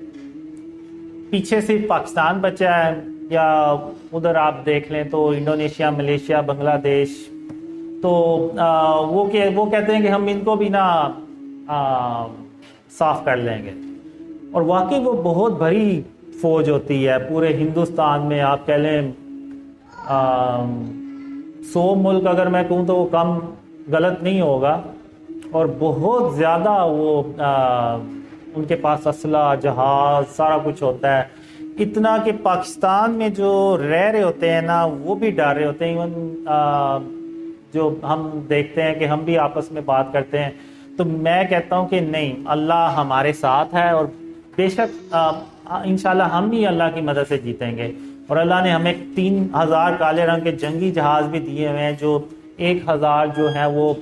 پیچھے صرف پاکستان بچا ہے، یا ادھر آپ دیکھ لیں تو انڈونیشیا، ملیشیا، بنگلہ دیش، تو وہ کہتے ہیں کہ ہم ان کو بھی نا صاف کر لیں گے۔ اور واقعی وہ بہت بڑی فوج ہوتی ہے پورے ہندوستان میں، آپ کہہ لیں 100 ملک اگر میں کہوں تو وہ کم غلط نہیں ہوگا، اور بہت زیادہ وہ ان کے پاس اسلحہ، جہاز، سارا کچھ ہوتا ہے، اتنا کہ پاکستان میں جو رہ رہے ہوتے ہیں نا وہ بھی ڈر رہے ہوتے ہیں۔ ایون جو ہم دیکھتے ہیں کہ ہم بھی آپس میں بات کرتے ہیں، تو میں کہتا ہوں کہ نہیں، اللہ ہمارے ساتھ ہے، اور بے شک انشاءاللہ ہم بھی اللہ کی مدد سے جیتیں گے۔ اور اللہ نے ہمیں 3000 کالے رنگ کے جنگی جہاز بھی دیے ہوئے ہیں، جو 1000 جو ہیں وہ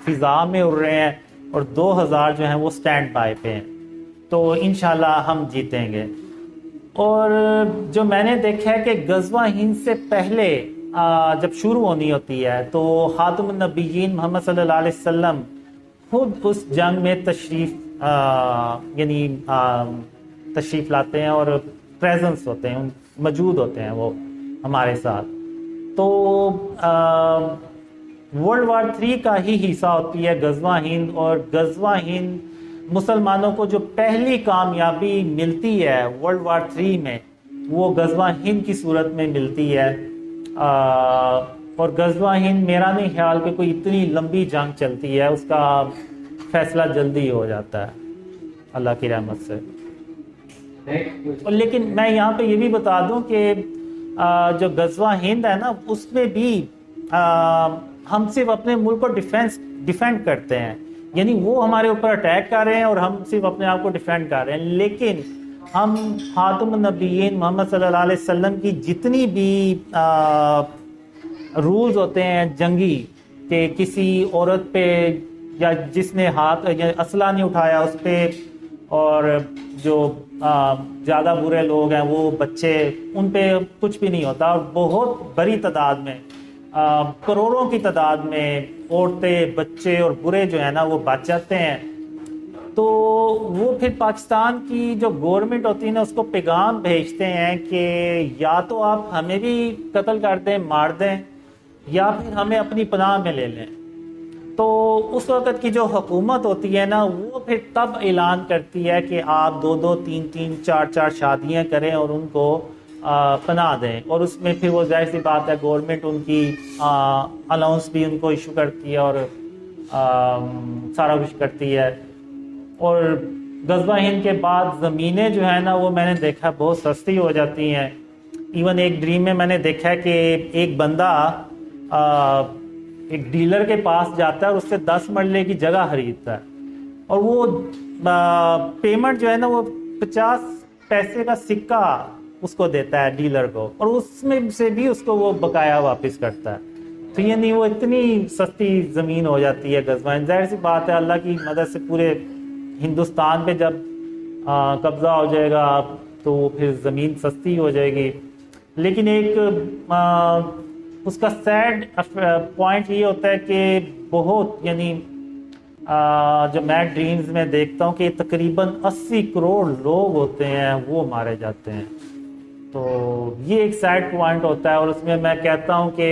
فضا میں اڑ رہے ہیں، اور 2000 جو ہیں وہ سٹینڈ بائی پہ ہیں، تو انشاءاللہ ہم جیتیں گے۔ اور جو میں نے دیکھا ہے کہ غزوہ ہند سے پہلے جب شروع ہونی ہوتی ہے تو خاتم النبیین محمد صلی اللہ علیہ وسلم خود اس جنگ میں تشریف لاتے ہیں، اور پریزنس ہوتے ہیں، موجود ہوتے ہیں وہ ہمارے ساتھ۔ تو ورلڈ وار 3 کا ہی حصہ ہوتی ہے غزوہ ہند، اور غزوہ ہند مسلمانوں کو جو پہلی کامیابی ملتی ہے ورلڈ وار 3 میں، وہ غزوہ ہند کی صورت میں ملتی ہے۔ اور غزوہ ہند میرا نہیں خیال کہ کوئی اتنی لمبی جنگ چلتی ہے، اس کا فیصلہ جلدی ہو جاتا ہے اللہ کی رحمت سے۔ لیکن میں یہاں پہ یہ بھی بتا دوں کہ جو غزوہ ہند ہے نا، اس میں بھی ہم صرف اپنے ملک کو ڈیفینڈ کرتے ہیں، یعنی وہ ہمارے اوپر اٹیک کر رہے ہیں اور ہم صرف اپنے آپ کو ڈیفینڈ کر رہے ہیں، لیکن ہم خاتم النبیین محمد صلی اللہ علیہ وسلم کی جتنی بھی رولز ہوتے ہیں جنگی، کہ کسی عورت پہ یا جس نے ہاتھ یا اسلحہ نہیں اٹھایا اس پہ، اور جو زیادہ برے لوگ ہیں وہ بچے، ان پہ کچھ بھی نہیں ہوتا، اور بہت بڑی تعداد میں، کروڑوں کی تعداد میں عورتیں، بچے اور برے جو ہیں نا وہ بچ جاتے ہیں۔ تو وہ پھر پاکستان کی جو گورنمنٹ ہوتی ہے نا، اس کو پیغام بھیجتے ہیں کہ یا تو آپ ہمیں بھی قتل کر دیں، مار دیں، یا پھر ہمیں اپنی پناہ میں لے لیں۔ تو اس وقت کی جو حکومت ہوتی ہے نا، وہ پھر تب اعلان کرتی ہے کہ آپ 2-2 3-3 4-4 شادیاں کریں اور ان کو پناہ دیں، اور اس میں پھر وہ ظاہر سی بات ہے گورنمنٹ ان کی الاؤنس بھی ان کو ایشو کرتی ہے، اور سارا کچھ کرتی ہے۔ اور غزوہ ہند کے بعد زمینیں جو ہیں نا، وہ میں نے دیکھا بہت سستی ہو جاتی ہیں۔ ایون ایک ڈریم میں نے دیکھا ہے کہ ایک بندہ ایک ڈیلر کے پاس جاتا ہے اور اس سے 10 مرلے کی جگہ خریدتا ہے، اور وہ پیمنٹ جو ہے نا وہ 50 پیسے کا سکہ اس کو دیتا ہے ڈیلر کو، اور اس میں سے بھی اس کو وہ بقایا واپس کرتا ہے۔ تو یعنی وہ اتنی سستی زمین ہو جاتی ہے غزوہ ہند۔ ظاہر سی بات ہے اللہ کی مدد سے پورے ہندوستان پہ جب قبضہ ہو جائے گا تو پھر زمین سستی ہو جائے گی۔ لیکن ایک اس کا سیڈ پوائنٹ یہ ہوتا ہے کہ بہت، یعنی جو میں ڈریمز میں دیکھتا ہوں کہ تقریباً 80 کروڑ لوگ ہوتے ہیں وہ مارے جاتے ہیں۔ تو یہ ایک سیڈ پوائنٹ ہوتا ہے، اور اس میں میں کہتا ہوں کہ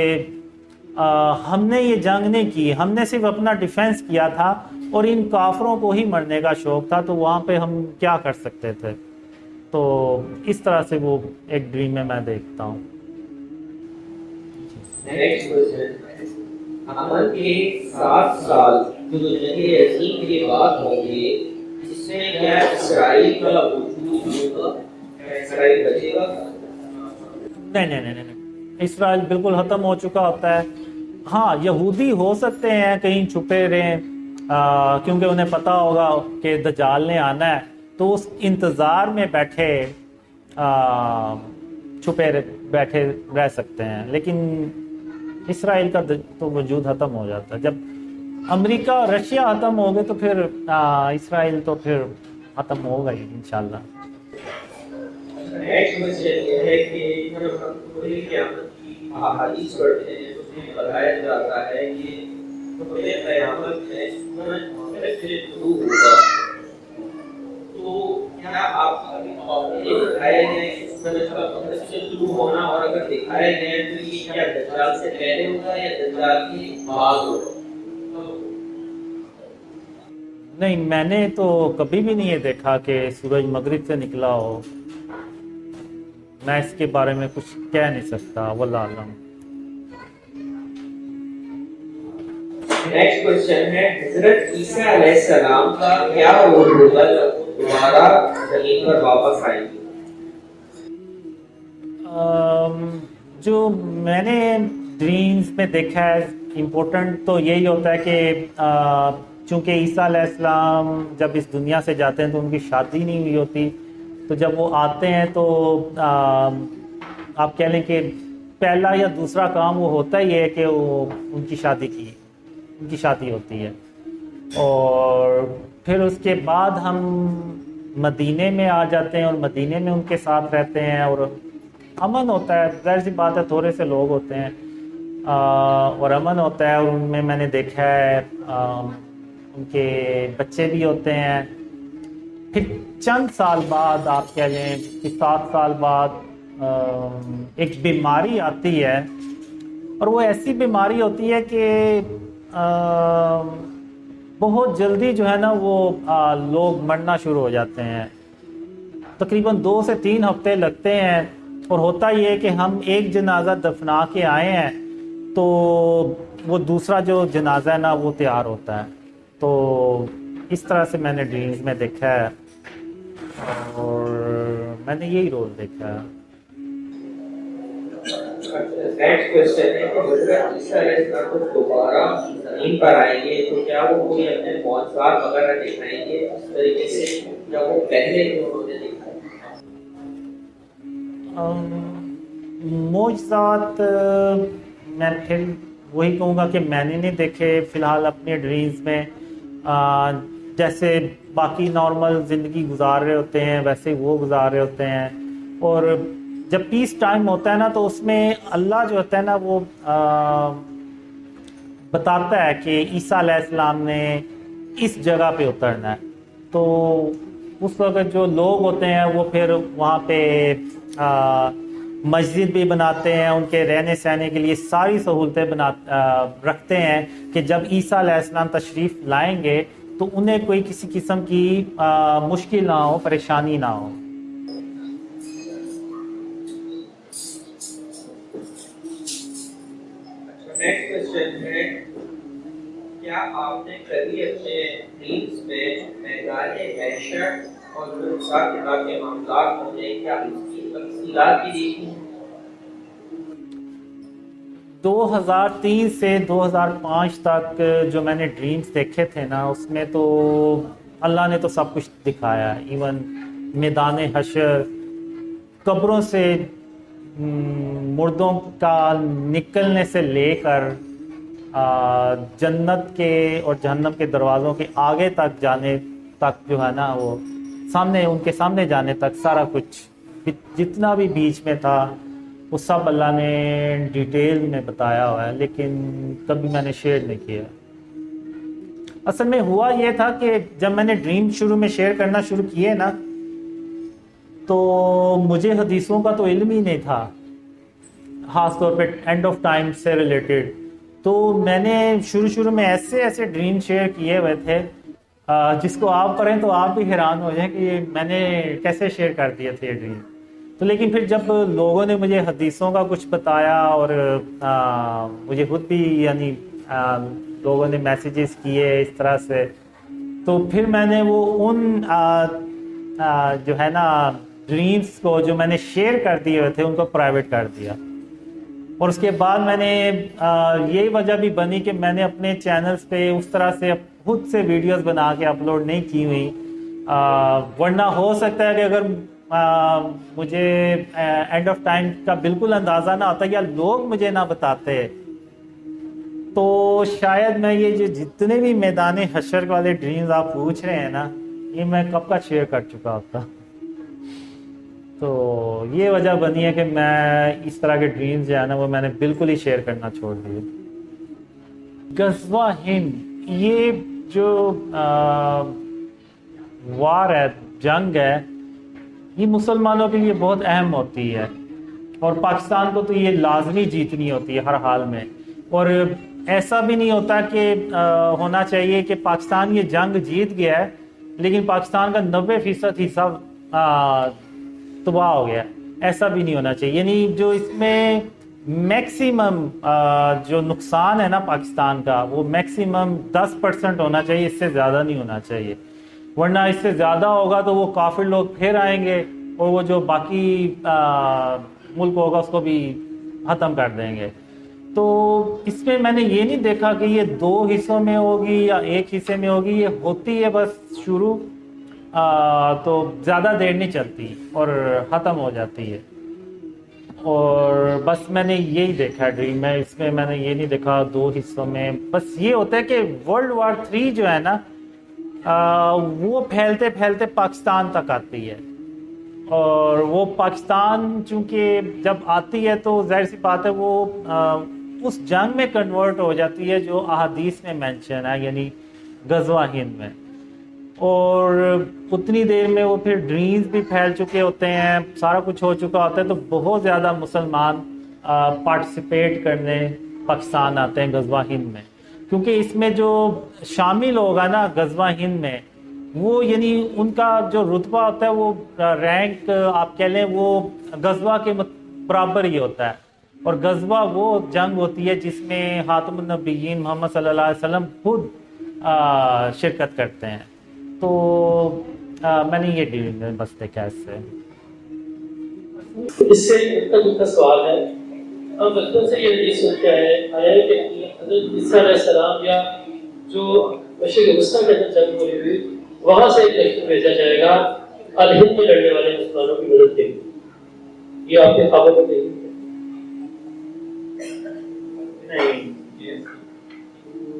ہم نے یہ جنگ نہیں کی، ہم نے صرف اپنا ڈیفینس کیا تھا، اور ان کافروں کو ہی مرنے کا شوق تھا، تو وہاں پہ ہم کیا کر سکتے تھے۔ تو اس طرح سے وہ ایک ڈریم میں دیکھتا ہوں۔ نیکسٹ کوسچن، عمل کے 7 سال جو جنگ عظیم کے بعد ہوں گے، اس میں کیا اسرائیل کا وجود ہوگا؟ اسرائیل بچے گا؟ نہیں، اسرائیل بالکل ختم ہو چکا ہوتا ہے۔ ہاں، یہودی ہو سکتے ہیں کہیں چھپے رہیں، کیونکہ انہیں پتہ ہوگا کہ دجال نے آنا ہے، تو اس انتظار میں چھپے بیٹھے رہ سکتے ہیں، لیکن اسرائیل کا تو وجود ختم ہو جاتا ہے۔ جب امریکہ اور رشیا ختم ہو گئے تو پھر اسرائیل تو پھر ختم ہوگا ہی انشاءاللہ۔ نیکسٹ کوشچن یہ ہے کہ جب ہم خدا قیامت کی احادیث پڑھتے ہیں تو اس میں بتایا جاتا ہے کہ خدا قیامت میں سورج سے طلوع ہوگا. تو کیا آپ ابھی دکھائے گئے اس سورج کا سورج سے طلوع ہونا، اور اگر دکھائے گئے تو یہ کیا دجال سے پہلے ہوگا یا دجال کے بعد ہوگا؟ نہیں، میں نے تو کبھی بھی نہیں یہ دیکھا کہ سورج مغرب سے نکلا ہو. میں اس کے بارے میں کچھ کہہ نہیں سکتا، واللہ عالم. نیکسٹ کوشچن ہے حضرت عیسیٰ علیہ السلام کا کیا رول ہوگا جب وہ دوبارہ زمین پر واپس آئیں گے؟ جو میں نے ڈریمز میں دیکھا ہے، امپورٹنٹ تو یہی ہوتا ہے کہ چونکہ عیسیٰ علیہ السلام جب اس دنیا سے جاتے ہیں تو ان کی شادی نہیں ہوئی ہوتی، تو جب وہ آتے ہیں تو آپ کہہ لیں کہ پہلا یا دوسرا کام وہ ہوتا ہی ہے کہ وہ ان کی شادی ہوتی ہے. اور پھر اس کے بعد ہم مدینے میں آ جاتے ہیں اور مدینے میں ان کے ساتھ رہتے ہیں اور امن ہوتا ہے. ظاہر سی بات ہے، تھوڑے سے لوگ ہوتے ہیں اور امن ہوتا ہے. اور ان میں نے دیکھا ہے ان کے بچے بھی ہوتے ہیں. پھر چند سال بعد آپ کہہ لیں کہ 7 سال بعد ایک بیماری آتی ہے، اور وہ ایسی بیماری ہوتی ہے کہ بہت جلدی جو ہے نا وہ لوگ مرنا شروع ہو جاتے ہیں. تقریباً 2 سے 3 ہفتے لگتے ہیں. اور ہوتا یہ ہے کہ ہم ایک جنازہ دفنا کے آئے ہیں تو وہ دوسرا جو جنازہ ہے نا وہ تیار ہوتا ہے. تو اس طرح سے میں نے ڈریمز میں دیکھا ہے اور میں نے یہی رول دیکھا ہے. نیکسٹ کوشچن ہے کہ حضرت عیسیٰ علیہ السلام کو دوبارہ زمین پر آئیں گے تو کیا وہ کوئی اپنے معجزات وغیرہ دکھائیں گے اس طریقے سے یا وہ پہلے ہی انہوں نے دکھائے؟ معجزات میں پھر وہی کہوں گا کہ میں نے نہیں دیکھے فی الحال اپنے ڈریمز میں. جیسے باقی نارمل زندگی گزار رہے ہوتے ہیں ویسے وہ گزار رہے ہوتے ہیں. اور جب پیس ٹائم ہوتا ہے نا تو اس میں اللہ جو ہوتا ہے نا وہ بتاتا ہے کہ عیسیٰ علیہ السلام نے اس جگہ پہ اترنا ہے. تو اس وقت جو لوگ ہوتے ہیں وہ پھر وہاں پہ مسجد بھی بناتے ہیں، ان کے رہنے سہنے کے لیے ساری سہولتیں رکھتے ہیں کہ جب عیسیٰ علیہ السلام تشریف لائیں گے تو انہیں کوئی کسی قسم کی مشکل نہ ہو، پریشانی نہ ہو. نیکسٹ کوشچن ہے کیا آپ نے کبھی اپنے ڈریمز میں میدان محشر اور جو حساب کتاب کے معاملات ہوتے ہیں کیا اس کی تفصیلات بھی دیکھی ہیں؟ 2003 سے 2005 تک جو میں نے ڈریمز دیکھے تھے نا اس میں تو اللہ نے تو سب کچھ دکھایا. ایون میدان حشر، قبروں سے مردوں کا نکلنے سے لے کر جنت کے اور جہنم کے دروازوں کے آگے تک جانے تک جو ہے نا وہ سامنے ان کے سامنے جانے تک سارا کچھ جتنا بھی بیچ میں تھا وہ سب اللہ نے ڈیٹیل میں بتایا ہوا ہے، لیکن کبھی میں نے شیئر نہیں کیا. اصل میں ہوا یہ تھا کہ جب میں نے ڈریم شروع میں شیئر کرنا شروع کیے نا تو مجھے حدیثوں کا تو علم ہی نہیں تھا، خاص طور پہ اینڈ آف ٹائم سے ریلیٹڈ. تو میں نے شروع میں ایسے ڈریم شیئر کیے ہوئے تھے جس کو آپ پڑھیں تو آپ بھی حیران ہو جائیں کہ میں نے کیسے شیئر کر دیے تھے یہ ڈریم. تو لیکن پھر جب لوگوں نے مجھے حدیثوں کا کچھ بتایا اور مجھے خود بھی یعنی لوگوں نے میسیجز کیے اس طرح سے، تو پھر میں نے وہ ان جو ہے نا ڈریمز کو جو میں نے شیئر کر دیے ہوئے تھے ان کو پرائیویٹ کر دیا. اور اس کے بعد میں نے یہی وجہ بھی بنی کہ میں نے اپنے چینلز پہ اس طرح سے خود سے ویڈیوز بنا کے اپلوڈ نہیں کی ہوئی. ورنہ ہو سکتا ہے کہ اگر مجھے اینڈ آف ٹائم کا بالکل اندازہ نہ ہوتا یا لوگ مجھے نہ بتاتے تو شاید میں یہ جو جتنے بھی میدان حشر والے ڈریمز آپ پوچھ رہے ہیں نا یہ میں کب کا شیئر کر چکا ہوتا. تو یہ وجہ بنی ہے کہ میں اس طرح کے ڈریمز جو ہے نا وہ میں نے بالکل ہی شیئر کرنا چھوڑ دیے. غزوہ ہند، یہ جو وار ہے، جنگ ہے، یہ مسلمانوں کے لیے بہت اہم ہوتی ہے، اور پاکستان کو تو یہ لازمی جیتنی ہوتی ہے ہر حال میں. اور ایسا بھی نہیں ہوتا کہ ہونا چاہیے کہ پاکستان یہ جنگ جیت گیا ہے لیکن پاکستان کا 90% حصہ تباہ ہو گیا. ایسا بھی نہیں ہونا چاہیے. یعنی جو اس میں میکسیمم جو نقصان ہے نا پاکستان کا، وہ میکسیمم 10% ہونا چاہیے، اس سے زیادہ نہیں ہونا چاہیے. ورنہ اس سے زیادہ ہوگا تو وہ کافر لوگ پھر آئیں گے اور وہ جو باقی ملک ہوگا اس کو بھی ختم کر دیں گے. تو اس میں نے یہ نہیں دیکھا کہ یہ 2 حصوں میں ہوگی یا 1 حصے میں ہوگی. یہ ہوتی ہے بس شروع، تو زیادہ دیر نہیں چلتی اور ختم ہو جاتی ہے. اور بس میں نے یہی دیکھا ڈریم میں. اس میں نے یہ نہیں دیکھا 2 حصوں میں. بس یہ ہوتا ہے کہ World War 3 جو ہے نا وہ پھیلتے پھیلتے پاکستان تک آتی ہے. اور وہ پاکستان چونکہ جب آتی ہے تو ظاہر سی بات ہے وہ اس جنگ میں کنورٹ ہو جاتی ہے جو احادیث میں مینشن ہے، یعنی غزوہ ہند میں. اور اتنی دیر میں وہ پھر ڈریمز بھی پھیل چکے ہوتے ہیں، سارا کچھ ہو چکا ہوتا ہے. تو بہت زیادہ مسلمان پارٹیسپیٹ کرنے پاکستان آتے ہیں غزوہ ہند میں، کیونکہ اس میں جو شامل ہوگا نا غزوہ ہند میں، وہ یعنی ان کا جو رتبہ ہوتا ہے وہ رینک آپ کہہ لیں وہ غزوہ کے برابر ہی ہوتا ہے. اور غزوہ وہ جنگ ہوتی ہے جس میں خاتم النبیین محمد صلی اللہ علیہ وسلم خود شرکت کرتے ہیں. تو میں نے یہ ڈیل بس دیکھا اس سے. اس سے کا سوال ہے، ہم بچپن سے یہ حدیث سنتے آیا ہے کہ حضرت عیسیٰ علیہ السلام یا جو مشرق وسطیٰ کے اندر جنگ ہوئی ہوئی وہاں سے ایک لشکر بھیجا جائے گا الہند میں لڑنے والے مسلمانوں کی مدد کے لیے. یہ آپ کے خوابوں کو دیکھیں؟ نہیں،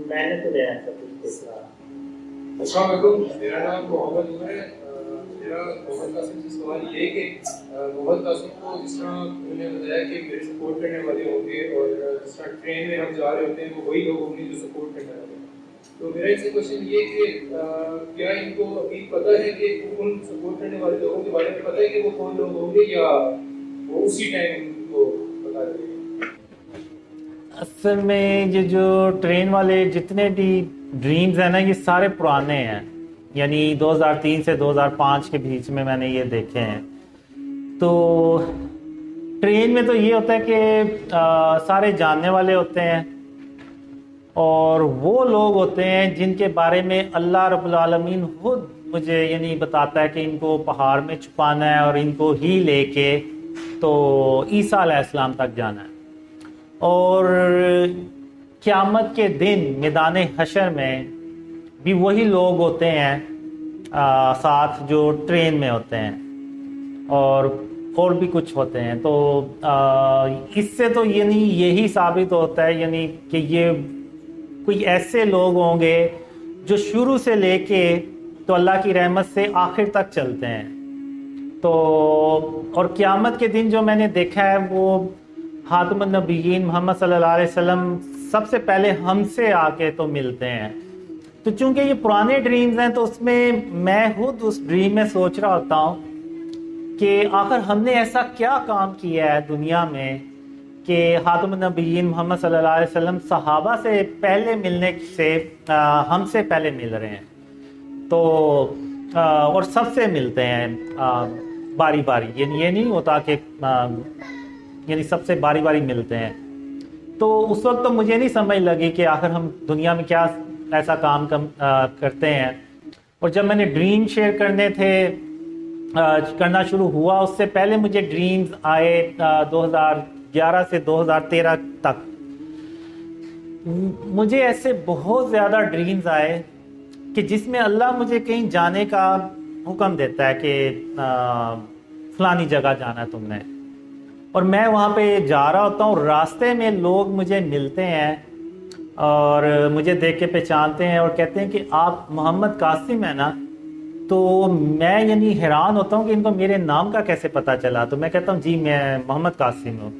میں نے تو نہیں ایسا کچھ دیکھا. السلام علیکم، میرا نام محمد عمر ہے. میرا محمد قاسم سے سوال یہ کہ محمد قاسم کو جس طرح انہوں نے بتایا کہ میرے سپورٹ کرنے والے ہوں گے، اور جس طرح ٹرین میں ہم جا رہے ہوتے ہیں وہ وہی لوگ ہوں گے جو سپورٹ کرنے والے ہیں. تو میرا اس سے کوشچن یہ کہ کیا ان کو ابھی پتہ ہے کہ ان سپورٹ کرنے والے لوگوں کے بارے میں پتہ ہے کہ وہ کون لوگ ہوں گے، یا وہ اسی ٹائم ان کو بتا دیں گے؟ اصل میں یہ جو ٹرین والے جتنے بھی ڈریمز ہیں نا یہ سارے پرانے ہیں، یعنی 2003 سے 2005 کے بیچ میں نے یہ دیکھے ہیں. تو ٹرین میں تو یہ ہوتا ہے کہ سارے جاننے والے ہوتے ہیں اور وہ لوگ ہوتے ہیں جن کے بارے میں اللہ رب العالمین خود مجھے یعنی بتاتا ہے کہ ان کو پہاڑ میں چھپانا ہے اور ان کو ہی لے کے تو عیسیٰ علیہ السلام تک جانا ہے. اور قیامت کے دن میدان حشر میں بھی وہی لوگ ہوتے ہیں ساتھ جو ٹرین میں ہوتے ہیں، اور بھی کچھ ہوتے ہیں. تو اس سے تو یعنی یہی ثابت ہوتا ہے یعنی کہ یہ کوئی ایسے لوگ ہوں گے جو شروع سے لے کے تو اللہ کی رحمت سے آخر تک چلتے ہیں. تو اور قیامت کے دن جو میں نے دیکھا ہے وہ خاتم النبیین محمد صلی اللہ علیہ وسلم سب سے پہلے ہم سے آ کے تو ملتے ہیں. تو چونکہ یہ پرانے ڈریمز ہیں تو اس میں خود اس ڈریم میں سوچ رہا ہوتا ہوں کہ آخر ہم نے ایسا کیا کام کیا ہے دنیا میں کہ خاتم النبیین محمد صلی اللہ علیہ وسلم صحابہ سے پہلے ملنے سے ہم سے پہلے مل رہے ہیں. تو اور سب سے ملتے ہیں باری باری، یعنی یہ نہیں ہوتا کہ یعنی سب سے باری باری ملتے ہیں. تو اس وقت تو مجھے نہیں سمجھ لگی کہ آخر ہم دنیا میں کیا ایسا کام کرتے ہیں. اور جب میں نے ڈریم شیئر کرنا شروع ہوا اس سے پہلے مجھے ڈریمز آئے 2011 سے 2013 تک. مجھے ایسے بہت زیادہ ڈریمز آئے کہ جس میں اللہ مجھے کہیں جانے کا حکم دیتا ہے کہ فلانی جگہ جانا ہے تم نے، اور میں وہاں پہ جا رہا ہوتا ہوں. راستے میں لوگ مجھے ملتے ہیں اور مجھے دیکھ کے پہچانتے ہیں اور کہتے ہیں کہ آپ محمد قاسم ہیں نا. تو میں یعنی حیران ہوتا ہوں کہ ان کو میرے نام کا کیسے پتہ چلا. تو میں کہتا ہوں جی میں محمد قاسم ہوں.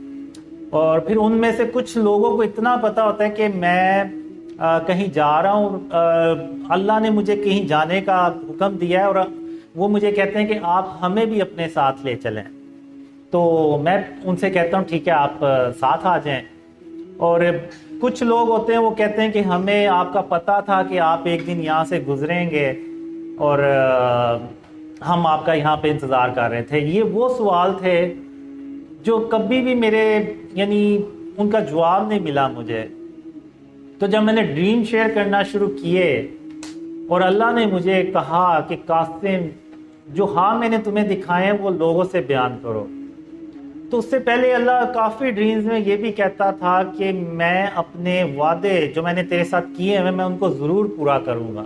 اور پھر ان میں سے کچھ لوگوں کو اتنا پتہ ہوتا ہے کہ میں کہیں جا رہا ہوں, اللہ نے مجھے کہیں جانے کا حکم دیا ہے, اور وہ مجھے کہتے ہیں کہ آپ ہمیں بھی اپنے ساتھ لے چلیں. تو میں ان سے کہتا ہوں ٹھیک ہے آپ ساتھ آ جائیں. اور کچھ لوگ ہوتے ہیں وہ کہتے ہیں کہ ہمیں آپ کا پتہ تھا کہ آپ ایک دن یہاں سے گزریں گے اور ہم آپ کا یہاں پہ انتظار کر رہے تھے. یہ وہ سوال تھے جو کبھی بھی میرے یعنی ان کا جواب نہیں ملا مجھے. تو جب میں نے ڈریم شیئر کرنا شروع کیے اور اللہ نے مجھے کہا کہ قاسم جو ہاں میں نے تمہیں دکھائے ہیں وہ لوگوں سے بیان کرو, تو اس سے پہلے اللہ کافی ڈریمز میں یہ بھی کہتا تھا کہ میں اپنے وعدے جو میں نے تیرے ساتھ کیے ہیں میں ان کو ضرور پورا کروں گا.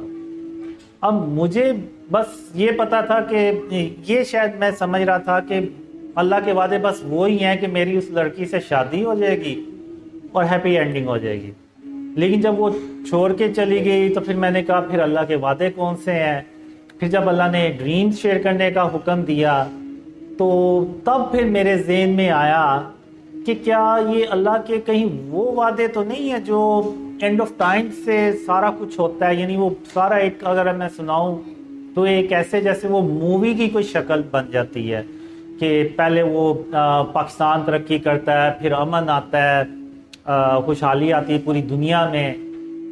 اب مجھے بس یہ پتا تھا کہ یہ شاید میں سمجھ رہا تھا کہ اللہ کے وعدے بس وہی ہیں کہ میری اس لڑکی سے شادی ہو جائے گی اور ہیپی اینڈنگ ہو جائے گی. لیکن جب وہ چھوڑ کے چلی گئی تو پھر میں نے کہا پھر اللہ کے وعدے کون سے ہیں. پھر جب اللہ نے ڈریم شیئر کرنے کا حکم دیا تو تب پھر میرے ذہن میں آیا کہ کیا یہ اللہ کے کہیں وہ وعدے تو نہیں ہیں جو اینڈ آف ٹائم سے سارا کچھ ہوتا ہے. یعنی وہ سارا ایک اگر میں سناؤں تو ایک ایسے جیسے وہ مووی کی کوئی شکل بن جاتی ہے کہ پہلے وہ پاکستان ترقی کرتا ہے, پھر امن آتا ہے, خوشحالی آتی ہے پوری دنیا میں,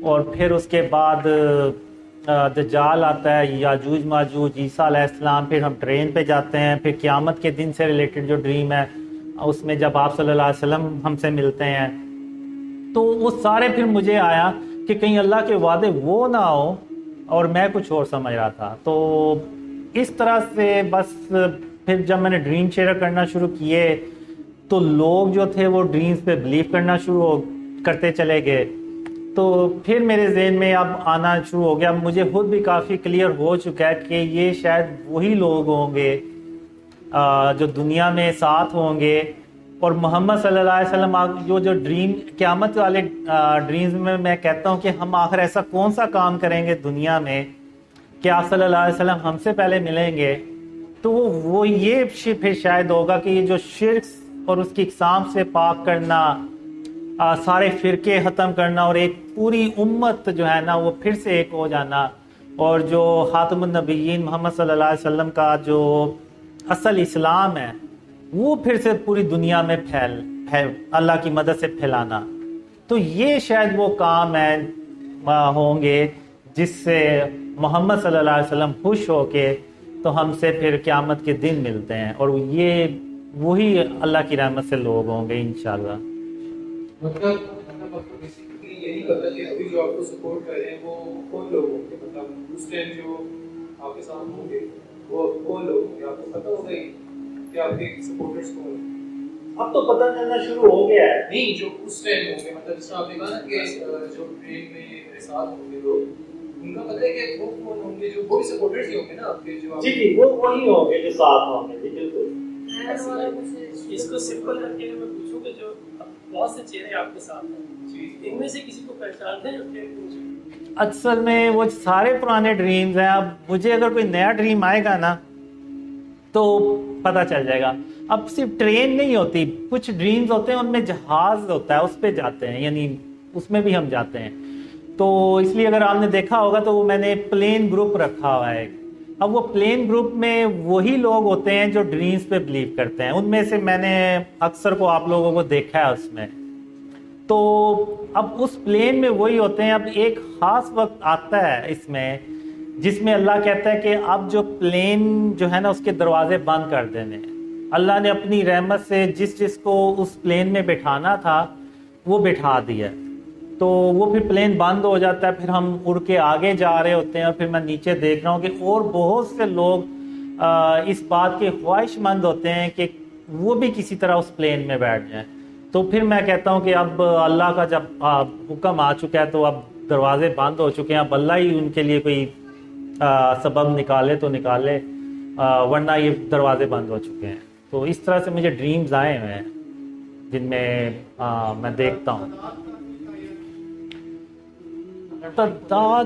اور پھر اس کے بعد دجال آتا ہے, یاجوج ماجوج, عیسیٰ علیہ السلام, پھر ہم ٹرین پہ جاتے ہیں, پھر قیامت کے دن سے ریلیٹڈ جو ڈریم ہے اس میں جب آپ صلی اللہ علیہ وسلم ہم سے ملتے ہیں. تو وہ سارے پھر مجھے آیا کہ کہیں اللہ کے وعدے وہ نہ ہو اور میں کچھ اور سمجھ رہا تھا. تو اس طرح سے بس پھر جب میں نے ڈریم شیئر کرنا شروع کیے تو لوگ جو تھے وہ ڈریمز پہ بلیو کرنا شروع کرتے چلے گئے. تو پھر میرے ذہن میں اب آنا شروع ہو گیا, مجھے خود بھی کافی کلیئر ہو چکا ہے کہ یہ شاید وہی لوگ ہوں گے جو دنیا میں ساتھ ہوں گے, اور محمد صلی اللہ علیہ وسلم جو ڈریم قیامت والے ڈریمز میں میں کہتا ہوں کہ ہم آخر ایسا کون سا کام کریں گے دنیا میں کہ آپ صلی اللہ علیہ وسلم ہم سے پہلے ملیں گے. تو وہ یہ پھر شاید ہوگا کہ یہ جو شرک اور اس کی اقسام سے پاک کرنا, سارے فرقے ختم کرنا, اور ایک پوری امت جو ہے نا وہ پھر سے ایک ہو جانا, اور جو خاتم النبیین محمد صلی اللہ علیہ وسلم کا جو اصل اسلام ہے وہ پھر سے پوری دنیا میں اللہ کی مدد سے پھیلانا. تو یہ شاید وہ کام ہے ہوں گے جس سے محمد صلی اللہ علیہ وسلم خوش ہو کے تو ہم سے پھر قیامت کے دن ملتے ہیں, اور یہ وہی اللہ کی رحمت سے لوگ ہوں گے انشاءاللہ. مطلب بیسیکلی یہی پتہ کہ ابھی جو آپ کو سپورٹ کر رہے ہیں وہ کون لوگ ہوں گے, مطلب اس ٹائم جو آپ کے ساتھ ہوں گے وہ کون لوگ ہوں گے, آپ کو پتہ ہوگا کہ آپ کے سپورٹرز کون ہیں؟ اب تو پتہ چلنا شروع ہو گیا ہے. نہیں جو اس ٹائم ہوں گے, مطلب جس طرح آپ نے کہا نا کہ جو ٹرین میں میرے ساتھ ہوں گے لوگ, ان کا پتہ ہے کہ وہ کون ہوں گے, جو وہ بھی سپورٹرز ہی ہوں گے نا آپ کے, جو جی وہ وہی ہوں گے جو ساتھ ہوں گے. جی بالکل. اس کو سمپل کر کے میں پوچھوں کہ جو بہت سے چہرے آپ کے ساتھ ہیں, ان میں سے کسی کو پہچانتے ہیں؟ اصل میں وہ سارے پرانے ڈریمز ہیں. اب مجھے اگر کوئی نیا ڈریم آئے گا نا تو پتہ چل جائے گا. اب صرف ٹرین نہیں ہوتی, کچھ ڈریمز ہوتے ہیں ان میں جہاز ہوتا ہے, اس پہ جاتے ہیں, یعنی اس میں بھی ہم جاتے ہیں. تو اس لیے اگر آپ نے دیکھا ہوگا تو وہ میں نے پلین گروپ رکھا ہوا ہے. اب وہ پلین گروپ میں وہی لوگ ہوتے ہیں جو ڈریمز پہ بلیو کرتے ہیں. ان میں سے میں نے اکثر کو آپ لوگوں کو دیکھا ہے اس میں. تو اب اس پلین میں وہی ہوتے ہیں. اب ایک خاص وقت آتا ہے اس میں جس میں اللہ کہتا ہے کہ اب جو پلین جو ہے نا اس کے دروازے بند کر دینے. اللہ نے اپنی رحمت سے جس جس کو اس پلین میں بٹھانا تھا وہ بٹھا دیا. تو وہ پھر پلین بند ہو جاتا ہے, پھر ہم اڑ کے آگے جا رہے ہوتے ہیں, اور پھر میں نیچے دیکھ رہا ہوں کہ اور بہت سے لوگ اس بات کے خواہش مند ہوتے ہیں کہ وہ بھی کسی طرح اس پلین میں بیٹھ جائیں. تو پھر میں کہتا ہوں کہ اب اللہ کا جب حکم آ چکا ہے تو اب دروازے بند ہو چکے ہیں, اب اللہ ہی ان کے لیے کوئی سبب نکالے تو نکالے, ورنہ یہ دروازے بند ہو چکے ہیں. تو اس طرح سے مجھے ڈریمز آئے ہوئے ہیں جن میں میں دیکھتا ہوں. تعداد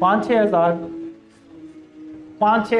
5-6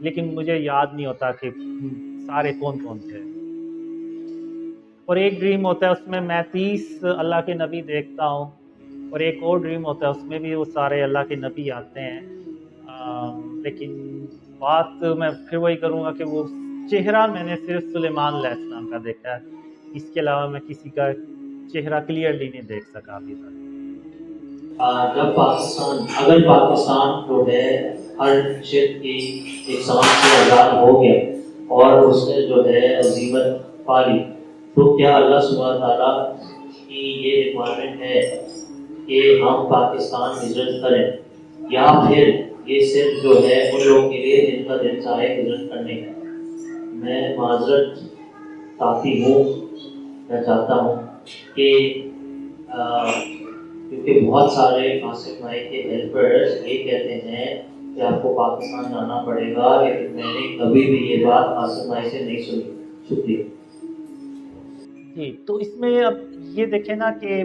لیکن مجھے یاد نہیں ہوتا کہ سارے کون کون تھے. اور ایک ڈریم ہوتا ہے اس میں میں 30 اللہ کے نبی دیکھتا ہوں, اور ایک اور ڈریم ہوتا ہے اس میں بھی وہ سارے اللہ کے نبی آتے ہیں. لیکن بات میں پھر وہی کروں گا کہ وہ چہرہ میں نے صرف سلیمان علیہ السلام کا دیکھا ہے, اس کے علاوہ میں کسی کا چہرہ کلیئرلی نہیں دیکھ سکا ابھی تک. جب اگر پاکستان جو ہے ہر شرک کی اقسام سے آزاد ہو گیا اور اس نے جو ہے عظیمت پا لی, تو کیا اللہ سبحانہ تعالیٰ کی یہ ریکوائرمنٹ ہے کہ ہم پاکستان ہجرت کریں, یا پھر یہ صرف جو ہے ان لوگوں کے لیے جن کا دل چاہے ہجرت کرنے کا؟ میں معذرت کافی ہوں, میں چاہتا ہوں کہ کیونکہ بہت سارے آصف بھائی کے ہیلپرز یہ کہتے ہیں کہ آپ کو پاکستان جانا پڑے گا, لیکن میں نے کبھی بھی یہ بات آصف بھائی سے نہیں سنی. شکریہ. جی, تو اس میں اب یہ دیکھیں نا کہ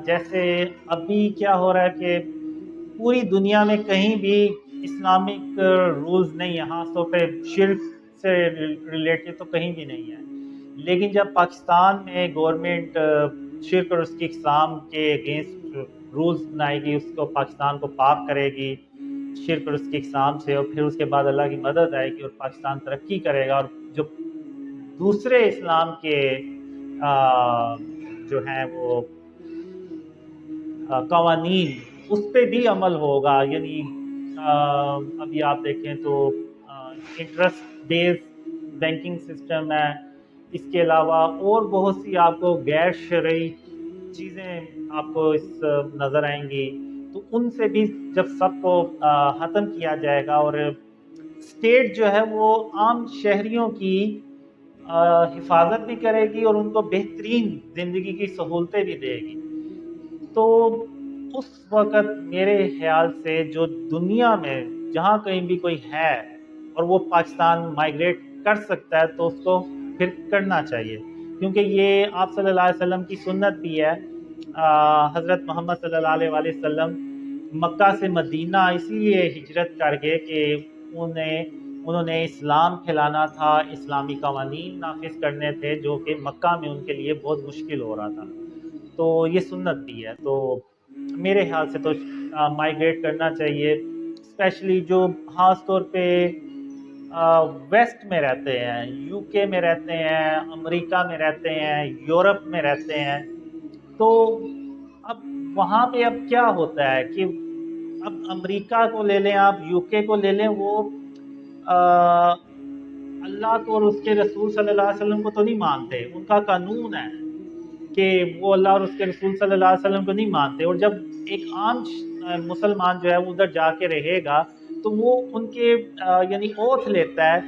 جیسے ابھی کیا ہو رہا ہے کہ پوری دنیا میں کہیں بھی اسلامک رولز نہیں ہیں, خاص طور پہ شرک سے ریلیٹڈ تو کہیں بھی نہیں ہے. لیکن جب پاکستان میں گورنمنٹ شرک اور اس کی اقسام کے اگینسٹ رولز بنائے گی, اس کو پاکستان کو پاک کرے گی شرک اور اس کی اقسام سے, اور پھر اس کے بعد اللہ کی مدد آئے گی اور پاکستان ترقی کرے گا, اور جو دوسرے اسلام کے جو ہیں وہ قوانین اس پہ بھی عمل ہوگا. یعنی ابھی آپ دیکھیں تو انٹرسٹ بیس بینکنگ سسٹم ہے, اس کے علاوہ اور بہت سی آپ کو غیر شرعی چیزیں آپ کو اس نظر آئیں گی. تو ان سے بھی جب سب کو ختم کیا جائے گا, اور اسٹیٹ جو ہے وہ عام شہریوں کی حفاظت بھی کرے گی اور ان کو بہترین زندگی کی سہولتیں بھی دے گی, تو اس وقت میرے خیال سے جو دنیا میں جہاں کہیں بھی کوئی ہے اور وہ پاکستان مائیگریٹ کر سکتا ہے تو اس کو پھر کرنا چاہیے, کیونکہ یہ آپ صلی اللہ علیہ وسلم کی سنت بھی ہے. حضرت محمد صلی اللہ علیہ وسلم مکہ سے مدینہ اس لیے ہجرت کر گئے کہ انہوں نے اسلام پھیلانا تھا, اسلامی قوانین نافذ کرنے تھے جو کہ مکہ میں ان کے لیے بہت مشکل ہو رہا تھا. تو یہ سنت بھی ہے, تو میرے خیال سے تو مائیگریٹ کرنا چاہیے, اسپیشلی جو خاص طور پہ ویسٹ میں رہتے ہیں, یو کے میں رہتے ہیں, امریکہ میں رہتے ہیں, یورپ میں رہتے ہیں. تو اب وہاں پہ اب کیا ہوتا ہے کہ اب امریکہ کو لے لیں, آپ یو کے کو لے لیں, وہ اللہ کو اور اس کے رسول صلی اللہ علیہ وسلم کو تو نہیں مانتے. ان کا قانون ہے کہ وہ اللہ اور اس کے رسول صلی اللہ علیہ وسلم کو نہیں مانتے, اور جب ایک عام مسلمان جو ہے وہ ادھر جا کے رہے گا تو وہ ان کے یعنی اوتھ لیتا ہے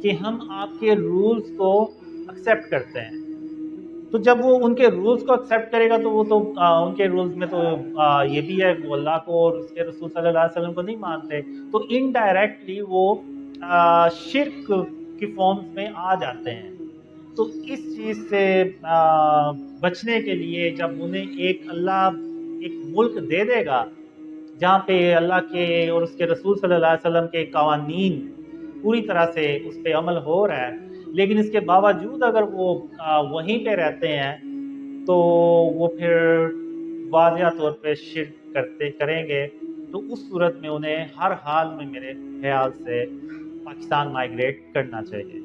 کہ ہم آپ کے رولز کو ایکسیپٹ کرتے ہیں. تو جب وہ ان کے رولز کو ایکسیپٹ کرے گا تو وہ تو ان کے رولز میں تو یہ بھی ہے وہ اللہ کو اور اس کے رسول صلی اللہ علیہ وسلم کو نہیں مانتے, تو انڈائریکٹلی وہ شرک کی فارمز میں آ جاتے ہیں. تو اس چیز سے بچنے کے لیے جب انہیں ایک ملک دے دے گا جہاں پہ اللہ کے اور اس کے رسول صلی اللہ علیہ وسلم کے قوانین پوری طرح سے اس پہ عمل ہو رہا ہے, لیکن اس کے باوجود اگر وہ وہیں پہ رہتے ہیں تو وہ پھر واضح طور پہ شرک کریں گے, تو اس صورت میں انہیں ہر حال میں میرے خیال سے پاکستان مائیگریٹ کرنا چاہیے.